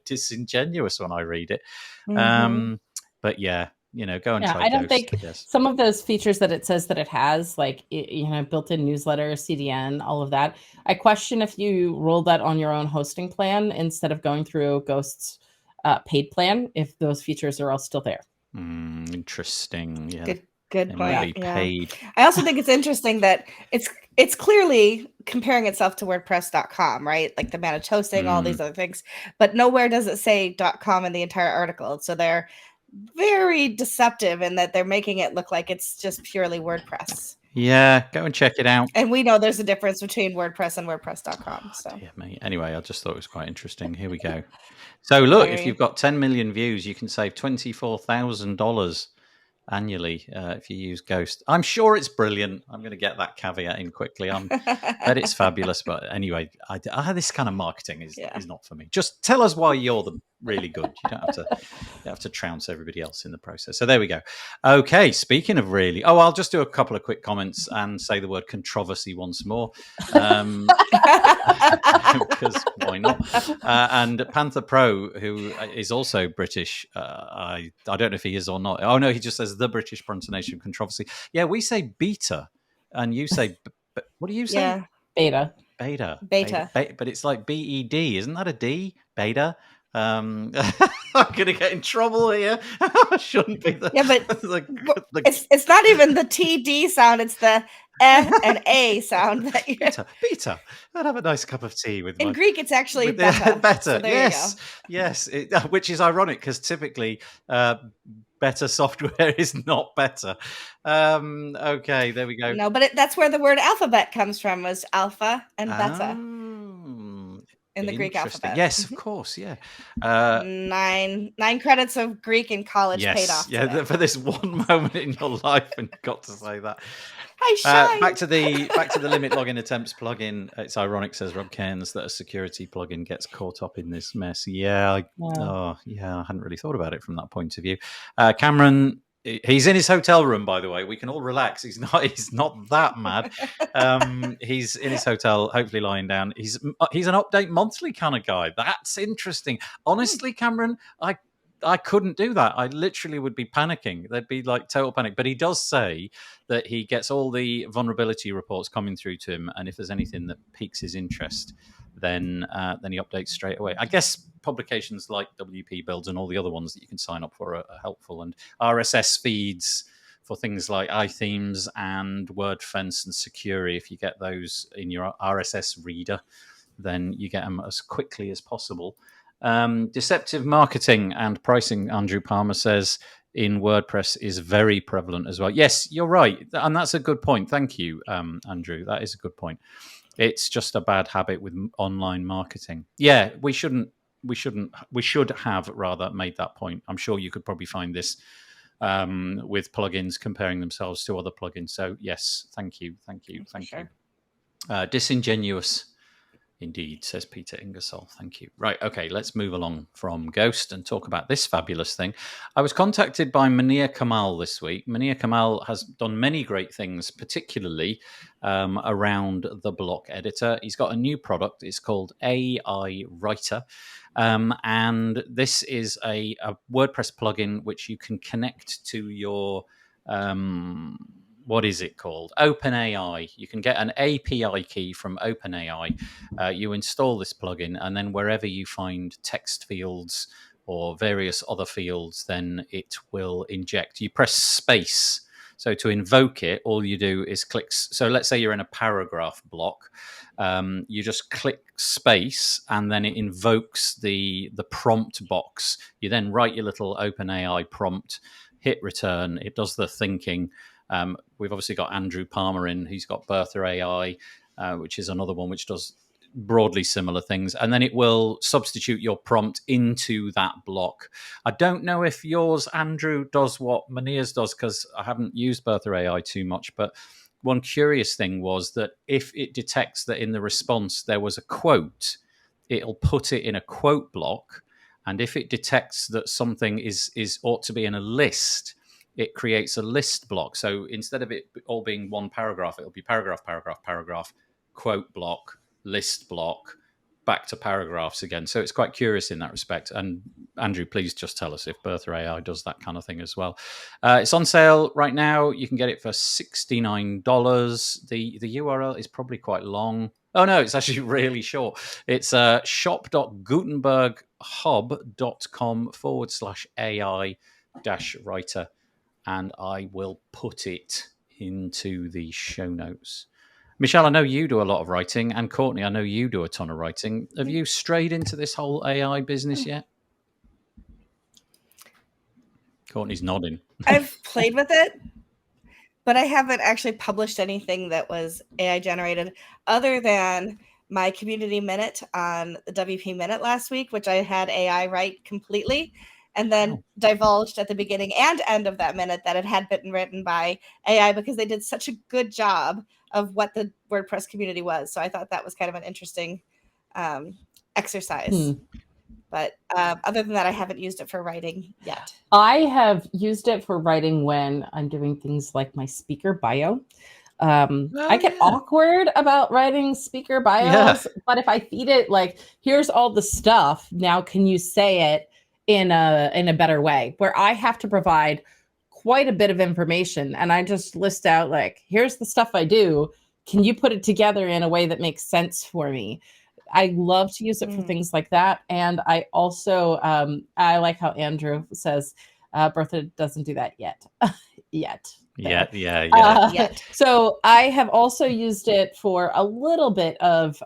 disingenuous when I read it. But yeah, go and try I don't Ghost, I think guess. some of those features that it says that it has, like, built-in newsletter, CDN, all of that. I question if you roll that on your own hosting plan instead of going through Ghost's paid plan, if those features are all still there. Interesting. Yeah. Good They point. might be paid. I also think it's interesting that it's clearly comparing itself to WordPress.com, right? Like the managed hosting, all these other things, but nowhere does it say .com in the entire article. So they're very deceptive in that they're making it look like it's just purely WordPress. Yeah, go and check it out. And we know there's a difference between WordPress and WordPress.com. So dear me. Anyway, I just thought it was quite interesting. Here we go. So look, if you've got 10 million views, you can save $24,000 annually if you use Ghost. I'm sure it's brilliant. I'm going to get that caveat in quickly. I bet it's fabulous. But anyway, this kind of marketing is not for me. Just tell us why you're really good. You don't have to trounce everybody else in the process. So there we go. Okay, speaking of really, I'll just do a couple of quick comments and say the word controversy once more. Because why not? And Panther Pro, who is also British, I don't know if he is or not. Oh no, he just says the British pronunciation of controversy. Yeah, we say beta, and you say what do you say? Yeah. Beta. But it's like BED, isn't that a D? Beta. I'm gonna get in trouble here. I shouldn't be. But it's not even the TD sound; it's the and A sound that you beta. I'd have a nice cup of tea with. In Greek, it's actually beta. Better. So there yes. Which is ironic because typically, better software is not better. Okay, there we go. No, but that's where the word alphabet comes from. Was alpha and beta. In the Greek alphabet. Yes, of course, yeah. 9 credits of Greek in college paid off. Yeah, for this one moment in your life, and you've got to say that. Back to the limit login attempts plugin. It's ironic, says Rob Cairns, that a security plugin gets caught up in this mess. I hadn't really thought about it from that point of view. Cameron, he's in his hotel room, by the way. We can all relax. He's not that mad. He's in his hotel, hopefully lying down. He's an update monthly kind of guy. That's interesting. Honestly, Cameron, I couldn't do that. I literally would be panicking. There'd be like total panic. But he does say that he gets all the vulnerability reports coming through to him, and if there's anything that piques his interest, then he updates straight away. I guess publications like WP Builds and all the other ones that you can sign up for are helpful, and RSS feeds for things like iThemes and WordFence and Securi. If you get those in your RSS reader, then you get them as quickly as possible. Deceptive marketing and pricing, Andrew Palmer says, in WordPress is very prevalent as well. Yes, you're right. And that's a good point. Thank you, Andrew. That is a good point. It's just a bad habit with online marketing. Yeah, we should have rather made that point. I'm sure you could probably find this with plugins comparing themselves to other plugins. So yes, thank you. Disingenuous. Indeed, says Peter Ingersoll. Thank you. Right, okay, let's move along from Ghost and talk about this fabulous thing. I was contacted by Munir Kamal this week. Munir Kamal has done many great things, particularly around the block editor. He's got a new product. It's called AI Writer. And this is a WordPress plugin which you can connect to your... what is it called? OpenAI. You can get an API key from OpenAI. You install this plugin, and then wherever you find text fields or various other fields, then it will inject. You press space. So to invoke it, all you do is click. So let's say you're in a paragraph block. You just click space, and then it invokes the prompt box. You then write your little OpenAI prompt, hit return. It does the thinking. We've obviously got Andrew Palmer in. He's got Bertha AI, which is another one which does broadly similar things. And then it will substitute your prompt into that block. I don't know if yours, Andrew, does what Munir's does, because I haven't used Bertha AI too much. But one curious thing was that if it detects that in the response there was a quote, it'll put it in a quote block. And if it detects that something is ought to be in a list, it creates a list block. So instead of it all being one paragraph, it'll be paragraph, quote block, list block, back to paragraphs again. So it's quite curious in that respect. And Andrew, please just tell us if Bertha AI does that kind of thing as well. It's on sale right now. You can get it for $69. The URL is probably quite long. Oh, no, it's actually really short. It's shop.gutenberghub.com/AI-writer. And I will put it into the show notes. Michelle, I know you do a lot of writing, and Courtney, I know you do a ton of writing. Have you strayed into this whole AI business yet? Courtney's nodding. I've played with it, but I haven't actually published anything that was AI generated other than my community minute on the WP Minute last week, which I had AI write completely, and then divulged at the beginning and end of that minute that it had been written by AI because they did such a good job of what the WordPress community was. So I thought that was kind of an interesting exercise. But other than that, I haven't used it for writing yet. I have used it for writing when I'm doing things like my speaker bio. I get awkward about writing speaker bios, but if I feed it like, here's all the stuff, now can you say it in a better way, where I have to provide quite a bit of information and I just list out like, here's the stuff I do. Can you put it together in a way that makes sense for me? I love to use it for things like that. And I also, I like how Andrew says, Bertha doesn't do that yet. Yet. So I have also used it for a little bit of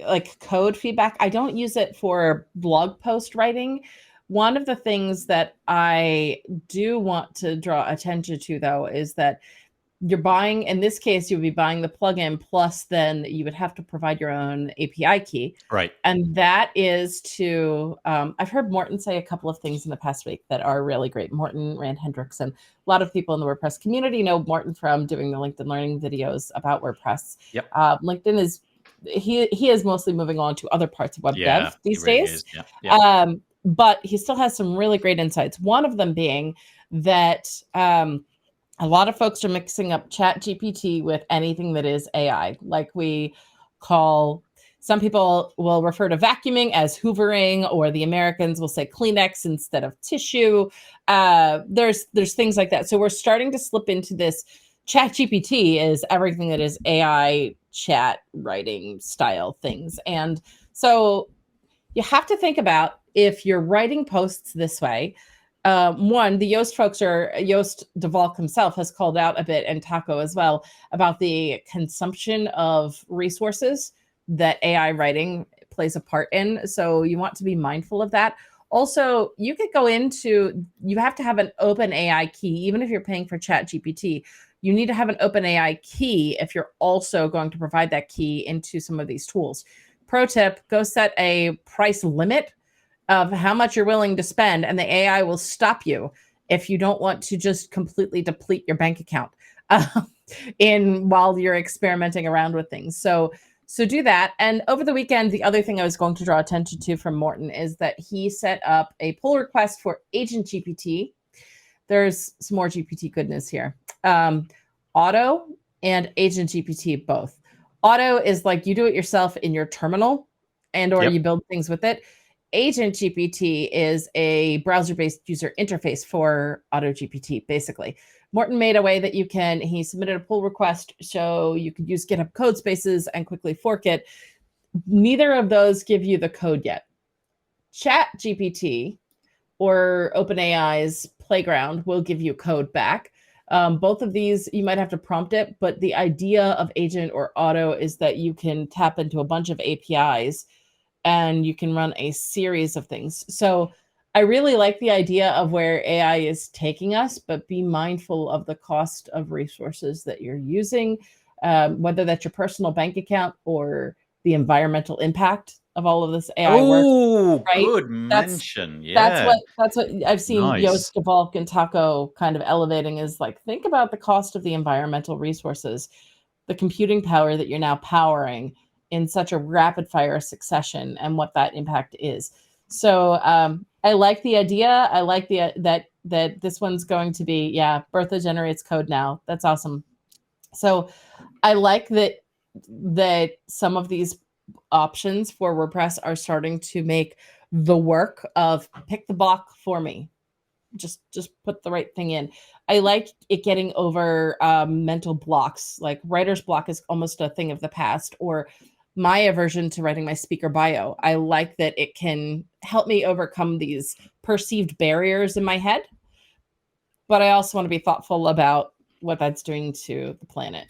like code feedback. I don't use it for blog post writing. One of the things that I do want to draw attention to, though, is that you're buying, in this case, you would be buying the plugin, plus then you would have to provide your own API key. Right. And that is to, I've heard Morten say a couple of things in the past week that are really great. Morten Rand Hendrickson. A lot of people in the WordPress community know Morten from doing the LinkedIn Learning videos about WordPress. Yep. LinkedIn is, he is mostly moving on to other parts of web dev these days. But he still has some really great insights. One of them being that a lot of folks are mixing up ChatGPT with anything that is AI. Like we call, some people will refer to vacuuming as hoovering, or the Americans will say Kleenex instead of tissue. There's things like that. So we're starting to slip into this. ChatGPT is everything that is AI chat writing style things. And so you have to think about, if you're writing posts this way, one, the Yoast folks, or Yoast DeValk himself, has called out a bit, and Taco as well, about the consumption of resources that AI writing plays a part in. So you want to be mindful of that. Also, you could go into, you have to have an open AI key, even if you're paying for ChatGPT. You need to have an open AI key if you're also going to provide that key into some of these tools. Pro tip, go set a price limit of how much you're willing to spend, and the AI will stop you if you don't want to just completely deplete your bank account while you're experimenting around with things. So do that. And over the weekend, the other thing I was going to draw attention to from Morten is that he set up a pull request for Agent GPT. There's some more GPT goodness here. Auto and Agent GPT both. Auto is like you do it yourself in your terminal, and or you build things with it. Agent GPT is a browser-based user interface for AutoGPT, basically. Morten made a way that he submitted a pull request so you could use GitHub code spaces and quickly fork it. Neither of those give you the code yet. ChatGPT or OpenAI's Playground will give you code back. Both of these, you might have to prompt it, but the idea of Agent or Auto is that you can tap into a bunch of APIs and you can run a series of things. So I really like the idea of where AI is taking us, but be mindful of the cost of resources that you're using, whether that's your personal bank account or the environmental impact of all of this AI work. Oh, right? Good mention. That's what I've seen. Nice. Yoast DeValk and Taco kind of elevating is like, think about the cost of the environmental resources, the computing power that you're now powering in such a rapid fire succession, and what that impact is. So I like the idea. I like that this one's going to be, Bertha generates code now. That's awesome. So I like that some of these options for WordPress are starting to make the work of pick the block for me. Just put the right thing in. I like it getting over mental blocks. Like writer's block is almost a thing of the past, or my aversion to writing my speaker bio. I like that it can help me overcome these perceived barriers in my head, but I also want to be thoughtful about what that's doing to the planet.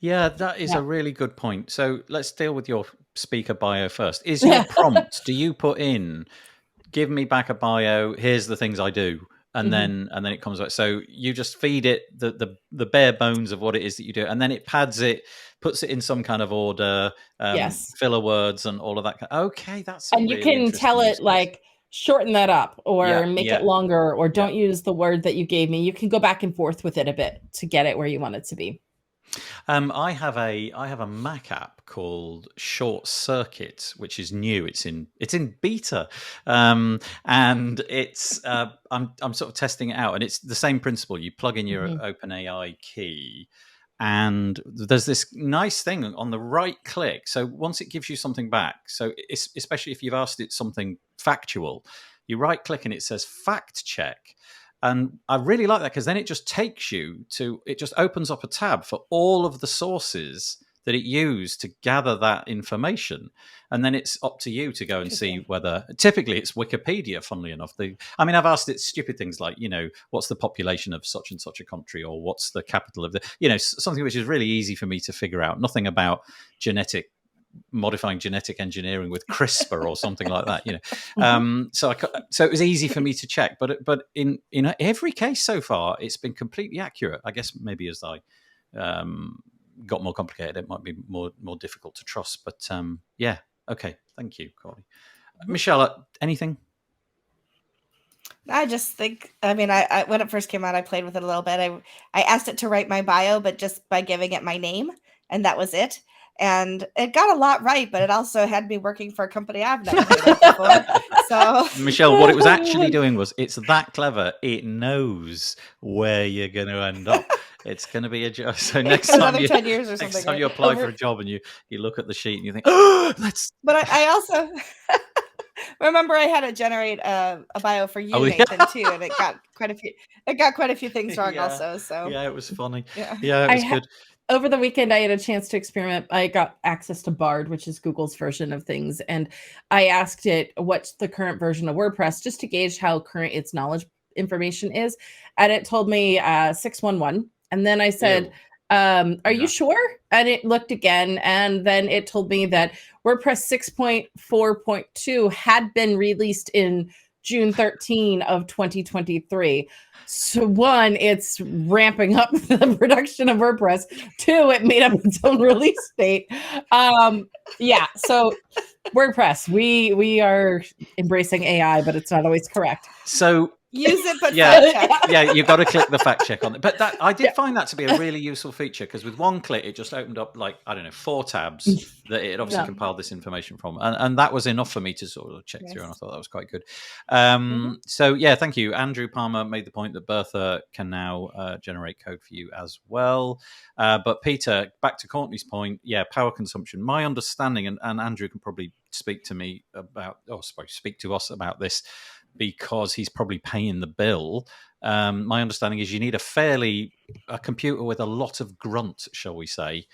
Yeah, that is a really good point. So let's deal with your speaker bio first. Is your prompt, do you put in, give me back a bio, here's the things I do, and then it comes out. So you just feed it the bare bones of what it is that you do, and then it pads it, puts it in some kind of order, Yes. filler words and all of that. Okay, that's and you can tell it like shorten that up or make it longer, or don't use the word that you gave me. You can go back and forth with it a bit to get it where you want it to be. I have a Mac app called Short Circuit, which is new. It's in beta, and it's I'm sort of testing it out, and it's the same principle. You plug in your OpenAI key, and there's this nice thing on the right click. So once it gives you something back, so especially if you've asked it something factual, you right click and it says fact check. And I really like that because then it just takes you to, it just opens up a tab for all of the sources that it used to gather that information. And then it's up to you to go and see whether, typically it's Wikipedia, funnily enough. I've asked it stupid things like, what's the population of such and such a country, or what's the capital of something which is really easy for me to figure out. Nothing about modifying genetic engineering with CRISPR or something like that, so it was easy for me to check, but in every case so far it's been completely accurate. I guess maybe as I got more complicated it might be more difficult to trust, but okay, thank you, Courtney. Michelle, anything? I just think, I when it first came out, I played with it a little bit. I asked it to write my bio, but just by giving it my name, and that was it. And it got a lot right, but it also had me working for a company I've never heard of before. So, Michelle, what it was actually doing was, it's that clever. It knows where you're going to end up. It's going to be a job. So next time 10 years or something. Next time you apply for a job and you look at the sheet and you think, oh, that's. But I also remember I had to generate a bio for you, Nathan, too, and it got quite a few things wrong also. So yeah, it was funny. Yeah, it was good. Over the weekend, I had a chance to experiment. I got access to Bard, which is Google's version of things. And I asked it what's the current version of WordPress, just to gauge how current its knowledge information is. And it told me 6.1. And then I said, are you sure? And it looked again. And then it told me that WordPress 6.4.2 had been released in June 13 of 2023. So one, it's ramping up the production of WordPress. Two, it made up its own release date. So WordPress, we are embracing AI, but it's not always correct. So use it, but fact check. You've got to click the fact check on it. But that I did find that to be a really useful feature, because with one click it just opened up 4 tabs that it obviously compiled this information from, and that was enough for me to sort of check through, and I thought that was quite good. So thank you. Andrew Palmer made the point that Bertha can now generate code for you as well. But Peter, back to Courtney's point, power consumption. My understanding, and Andrew can probably speak to us about this, because he's probably paying the bill. My understanding is you need a computer with a lot of grunt, shall we say,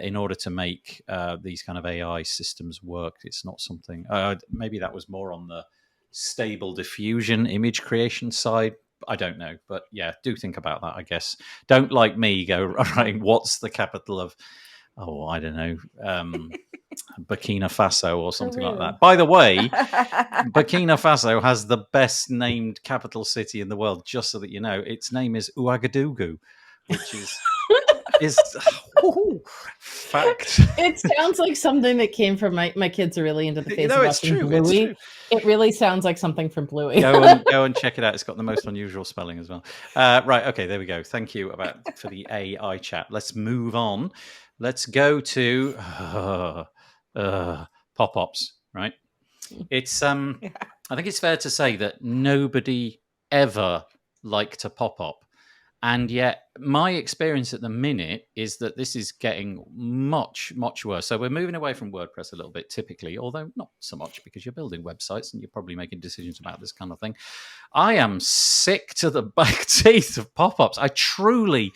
in order to make these kind of AI systems work. It's not something, maybe that was more on the stable diffusion image creation side. I don't know, but do think about that, I guess. Don't, like me, go writing what's the capital of, I don't know, Burkina Faso or something like that. By the way, Burkina Faso has the best named capital city in the world, just so that you know. Its name is Ouagadougou, which is fact. It sounds like something that came from my kids are really into the face of it's true. Bluey. It's true. It really sounds like something from Bluey. Go and check it out. It's got the most unusual spelling as well. Right, okay, there we go. Thank you for the AI chat. Let's move on. Let's go to pop-ups, right? It's I think it's fair to say that nobody ever liked a pop-up. And yet my experience at the minute is that this is getting much, much worse. So we're moving away from WordPress a little bit typically, although not so much because you're building websites and you're probably making decisions about this kind of thing. I am sick to the back teeth of pop-ups. I truly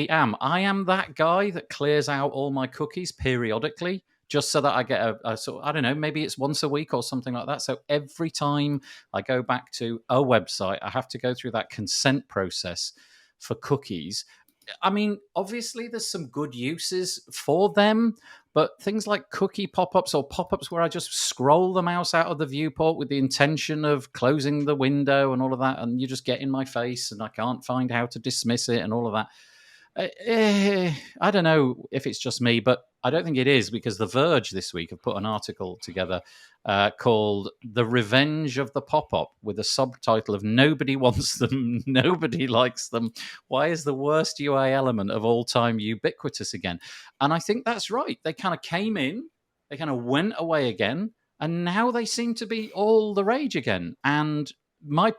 am. I am that guy that clears out all my cookies periodically just so that I get a sort of, I don't know, maybe it's once a week or something like that. So every time I go back to a website, I have to go through that consent process for cookies. I mean, obviously there's some good uses for them, but things like cookie pop-ups or pop-ups where I just scroll the mouse out of the viewport with the intention of closing the window and all of that, and you just get in my face and I can't find how to dismiss it and all of that. I don't know if it's just me, but I don't think it is, because The Verge this week have put an article together called The Revenge of the Pop-Up, with a subtitle of "Nobody Wants Them, Nobody Likes Them. Why is the worst UI element of all time ubiquitous again?" And I think that's right. They kind of came in, they kind of went away again, and now they seem to be all the rage again. And my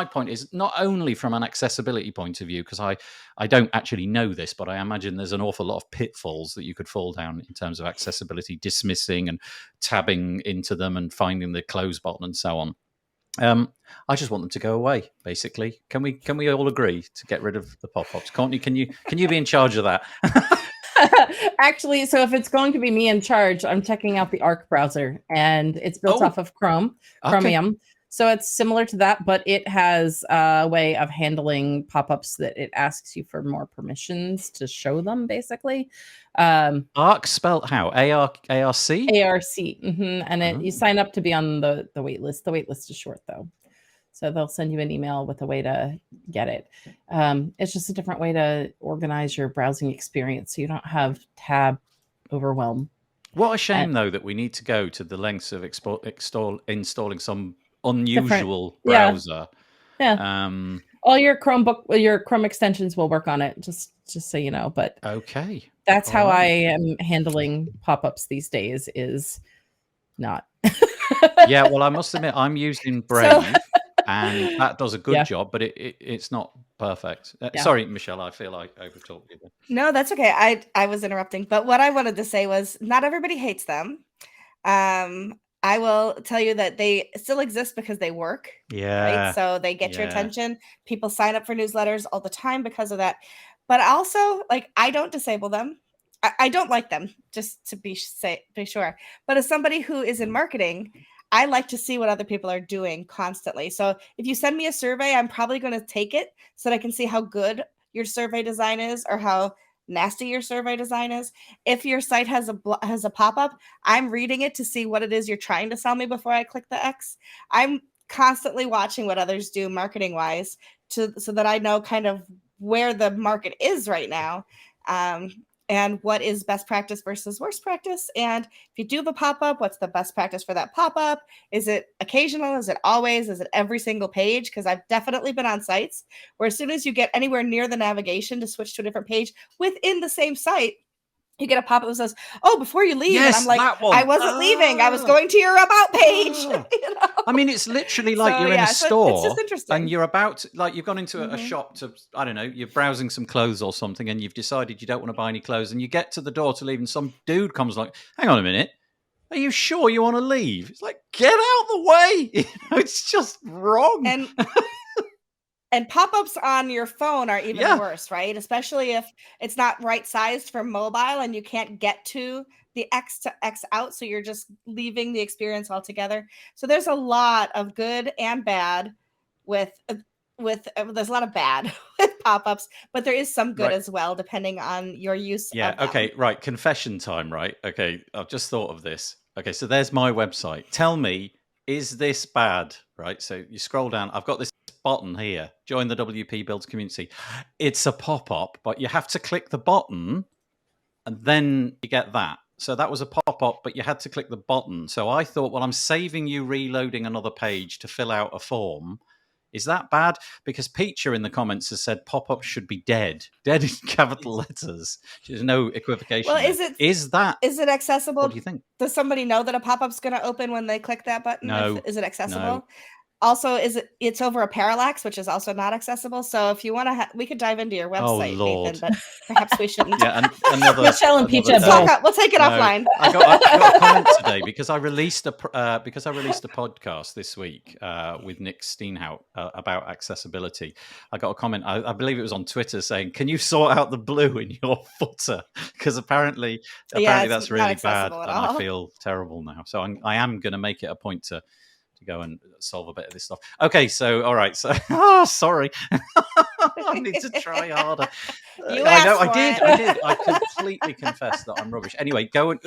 point is not only from an accessibility point of view, because I don't actually know this, but I imagine there's an awful lot of pitfalls that you could fall down in terms of accessibility, dismissing and tabbing into them and finding the close button and so on. I just want them to go away. Basically, can we all agree to get rid of the pop-ups? Can't you? Can you be in charge of that? Actually, so if it's going to be me in charge, I'm checking out the Arc browser, and it's built off of Chromium. So it's similar to that, but it has a way of handling pop-ups that it asks you for more permissions to show them, basically. Arc spelled how? ARC? ARC. And you sign up to be on the wait list. The wait list is short, though. So they'll send you an email with a way to get it. It's just a different way to organize your browsing experience so you don't have tab overwhelm. What a shame, though, that we need to go to the lengths of installing some unusual browser. Yeah. All your Chrome extensions will work on it, just so you know. But okay, that's how I am handling pop-ups these days, is not. Yeah, well, I must admit I'm using Brave, and that does a good job, but it's not perfect. Sorry, Michelle, I feel like I overtalked you there. No, that's okay. I was interrupting, but what I wanted to say was not everybody hates them. I will tell you that they still exist because they work. Yeah. Right? So they get your attention. People sign up for newsletters all the time because of that. But also, like, I don't disable them. I don't like them, just to be sure. But as somebody who is in marketing, I like to see what other people are doing constantly. So if you send me a survey, I'm probably going to take it so that I can see how good your survey design is or how nasty your survey design is. If your site has a pop-up, I'm reading it to see what it is you're trying to sell me before I click the X. I'm constantly watching what others do marketing wise so that I know kind of where the market is right now. And what is best practice versus worst practice. And if you do the pop-up, what's the best practice for that pop-up? Is it occasional? Is it always? Is it every single page? Because I've definitely been on sites where as soon as you get anywhere near the navigation to switch to a different page within the same site, you get a pop-up that says, "Oh, before you leave." Yes, and I'm like, I wasn't leaving. I was going to your about page. You know? I mean, it's literally like you're in a store. It's just interesting. And you're about to, like, you've gone into a shop to, I don't know, you're browsing some clothes or something, and you've decided you don't want to buy any clothes, and you get to the door to leave, and some dude comes like, "Hang on a minute. Are you sure you want to leave?" It's like, get out the way. You know, it's just wrong. And pop-ups on your phone are even worse, right? Especially if it's not right-sized for mobile and you can't get to the X to X out, so you're just leaving the experience altogether. So there's a lot of good and bad with there's a lot of bad with pop-ups, but there is some good as well, depending on your use of them. Okay, right. Confession time, right? Okay, I've just thought of this. Okay, so there's my website. Tell me, is this bad? Right, so you scroll down. I've got this button here, join the WP Builds community. It's a pop-up, but you have to click the button and then you get that. So that was a pop-up, but you had to click the button. So I thought, well, I'm saving you reloading another page to fill out a form. Is that bad? Because Peacher in the comments has said pop-ups should be dead in capital letters. There's no equivocation. Well, is it accessible? What do you think? Does somebody know that a pop-up's going to open when they click that button? No. Is it accessible? No. also it's over a parallax, which is also not accessible. So if you want to, we could dive into your website, Lord. Nathan, but perhaps we shouldn't. Yeah, and another Michelle and Peach We'll both. we'll take it offline. I got a comment today because I released a podcast this week with Nick Steenhout about accessibility. I got a comment. I believe it was on Twitter saying, "Can you sort out the blue in your footer?" Because apparently that's really bad, and I feel terrible now. So I am going to make it a point to go and solve a bit of this stuff. Okay, so all right, so sorry. I need to try harder. I did. I completely confess that I'm rubbish. Anyway, go and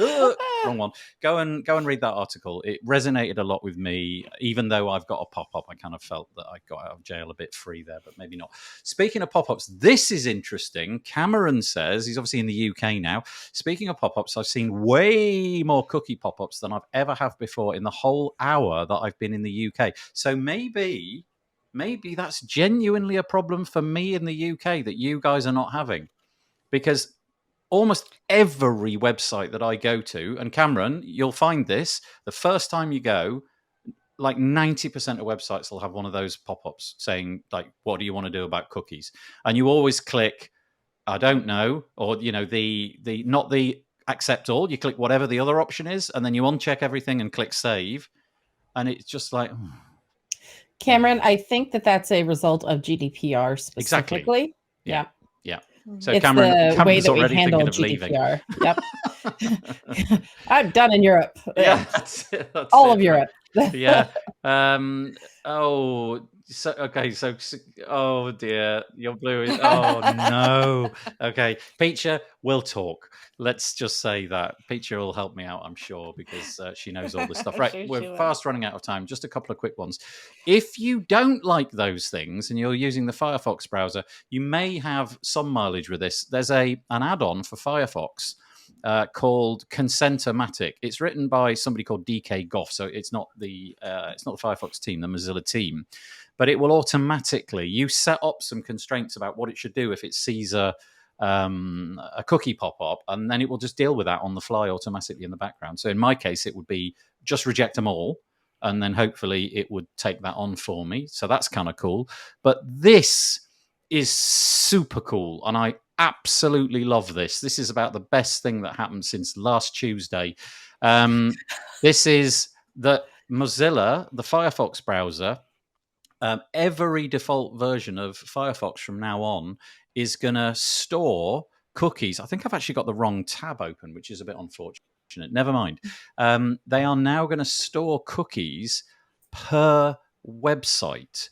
wrong one. Go and read that article. It resonated a lot with me, even though I've got a pop-up. I kind of felt that I got out of jail a bit free there, but maybe not. Speaking of pop-ups, this is interesting. Cameron says he's obviously in the UK now. Speaking of pop-ups, I've seen way more cookie pop-ups than I've ever have before in the whole hour that I've been in the UK. So maybe that's genuinely a problem for me in the UK that you guys are not having, because almost every website that I go to, and Cameron, you'll find this, the first time you go, like 90% of websites will have one of those pop-ups saying, like, what do you want to do about cookies? And you always click, I don't know, or, the not the accept all, you click whatever the other option is, and then you uncheck everything and click save. And it's just like... Cameron, I think that's a result of GDPR specifically. Exactly. Yeah. So it's Cameron's the way that we already handle GDPR. Yep. I'm done in Europe. Yeah, that's all of Europe. Yeah. Oh dear, you're blue. Oh no. Okay, Peacher, we'll talk. Let's just say that Peacher will help me out, I'm sure, because she knows all this stuff. Right, Sure we're fast running out of time. Just a couple of quick ones. If you don't like those things and you're using the Firefox browser, you may have some mileage with this. There's an add-on for Firefox called Consent-O-Matic. It's written by somebody called DK Goff, so it's not the Firefox team, the Mozilla team, but it will automatically, you set up some constraints about what it should do if it sees a cookie pop up, and then it will just deal with that on the fly automatically in the background. So in my case, it would be just reject them all, and then hopefully it would take that on for me. So that's kind of cool. But this is super cool, and I absolutely love this. This is about the best thing that happened since last Tuesday. This is that Mozilla, the Firefox browser, every default version of Firefox from now on is going to store cookies. I think I've actually got the wrong tab open, which is a bit unfortunate. Never mind. They are now going to store cookies per website,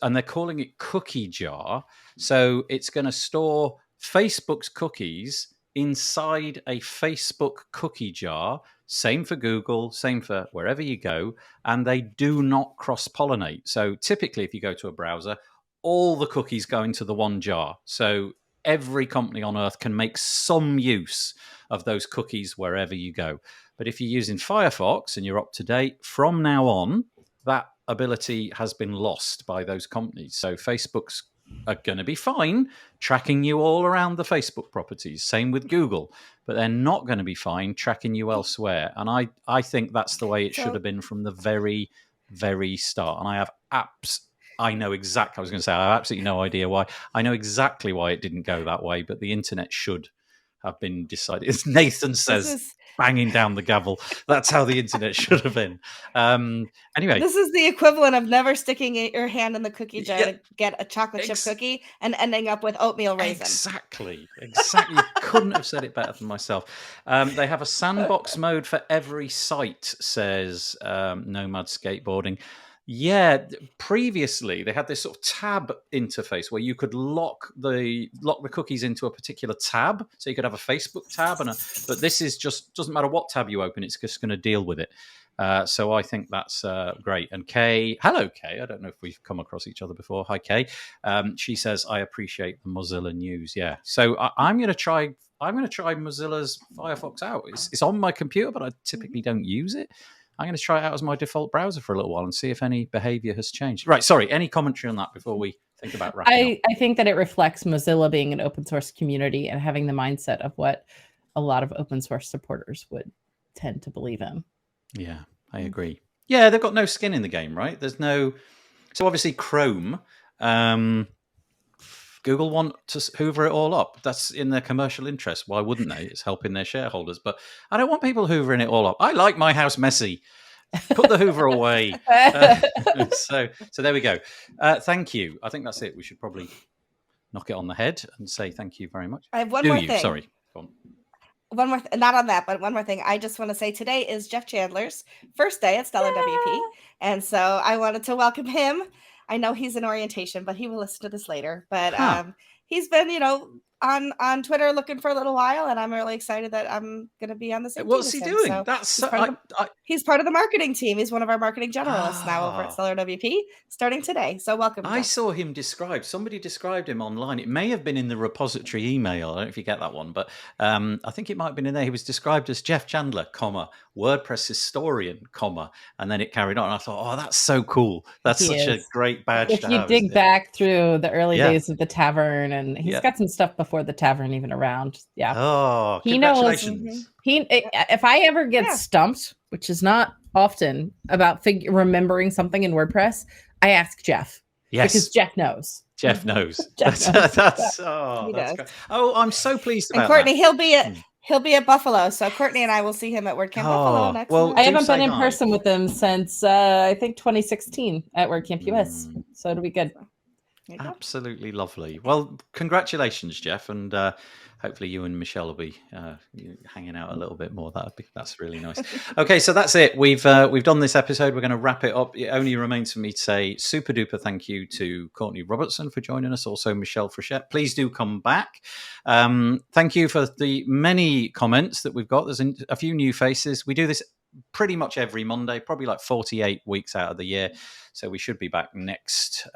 and they're calling it Cookie Jar. So it's going to store Facebook's cookies inside a Facebook cookie jar. Same for Google, same for wherever you go, and they do not cross-pollinate. So typically, if you go to a browser, all the cookies go into the one jar. So every company on earth can make some use of those cookies wherever you go. But if you're using Firefox and you're up to date, from now on, that ability has been lost by those companies. So Facebook's are going to be fine tracking you all around the Facebook properties. Same with Google, but they're not going to be fine tracking you elsewhere. And I think that's the way it should have been from the very, very start. And I have I have absolutely no idea why. I know exactly why it didn't go that way, but the internet should have been decided. As Nathan says, banging down the gavel. That's how the internet should have been. Anyway. This is the equivalent of never sticking your hand in the cookie jar to get a chocolate chip cookie and ending up with oatmeal raisin. Exactly. You couldn't have said it better than myself. They have a sandbox mode for every site, says Nomad Skateboarding. Yeah, previously they had this sort of tab interface where you could lock the cookies into a particular tab. So you could have a Facebook tab, but this is just doesn't matter what tab you open; it's just going to deal with it. So I think that's great. And Kay, hello Kay. I don't know if we've come across each other before. Hi Kay. She says I appreciate the Mozilla news. Yeah. So I'm going to try Mozilla's Firefox out. It's on my computer, but I typically don't use it. I'm going to try it out as my default browser for a little while and see if any behavior has changed. Right. Sorry. Any commentary on that before we think about wrapping up? I think that it reflects Mozilla being an open source community and having the mindset of what a lot of open source supporters would tend to believe in. Yeah, I agree. Yeah, they've got no skin in the game, right? There's no So obviously Chrome, Google want to hoover it all up. That's in their commercial interest. Why wouldn't they? It's helping their shareholders. But I don't want people hoovering it all up. I like my house messy. Put the Hoover away. So there we go. Thank you. I think that's it. We should probably knock it on the head and say thank you very much. I have one more thing. Sorry. Go on. One more, not on that, but one more thing. I just want to say today is Jeff Chandler's first day at Stellar WP. And so I wanted to welcome him. I know he's in orientation, but he will listen to this later. But he's been, on Twitter looking for a little while, and I'm really excited that I'm going to be on the same What's team he with him. doing? So That's he's part of the marketing team. He's one of our marketing generalists now over at Stellar WP, starting today. So welcome. I Jeff. saw him described. Somebody described him online. It may have been in the repository email. I don't know if you get that one, but I think it might have been in there. He was described as Jeff Chandler, WordPress historian, and then it carried on. I thought, oh, that's so cool. That's such a great badge if to you have. dig back through the early days of the tavern, and he's got some stuff before the tavern even around. Yeah. Oh, he congratulations. Knows, if I ever get stumped, which is not often, about remembering something in WordPress, I ask Jeff. Yes. Because Jeff knows. Jeff knows. Jeff knows. That's great. Oh, I'm so pleased about and Courtney, that. he'll be at Buffalo. So Courtney and I will see him at WordCamp Buffalo next month. I haven't been in person with him since I think 2016 at WordCamp US. So it'll be good. Absolutely lovely. Well, congratulations, Jeff, and hopefully you and Michelle will be hanging out a little bit more. That's really nice. Okay, so that's it. We've done this episode. We're going to wrap it up. It only remains for me to say super duper thank you to Courtney Robertson for joining us. Also, Michelle Frechette. Please do come back. Thank you for the many comments that we've got. There's a few new faces. We do this pretty much every Monday, probably like 48 weeks out of the year. So we should be back next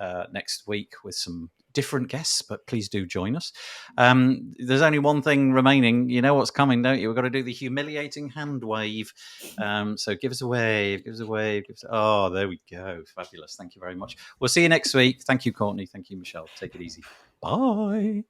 week with some different guests, but please do join us. There's only one thing remaining. You know what's coming, don't you? We've got to do the humiliating hand wave. So give us a wave, Oh, there we go. Fabulous. Thank you very much. We'll see you next week. Thank you, Courtney. Thank you, Michelle. Take it easy. Bye.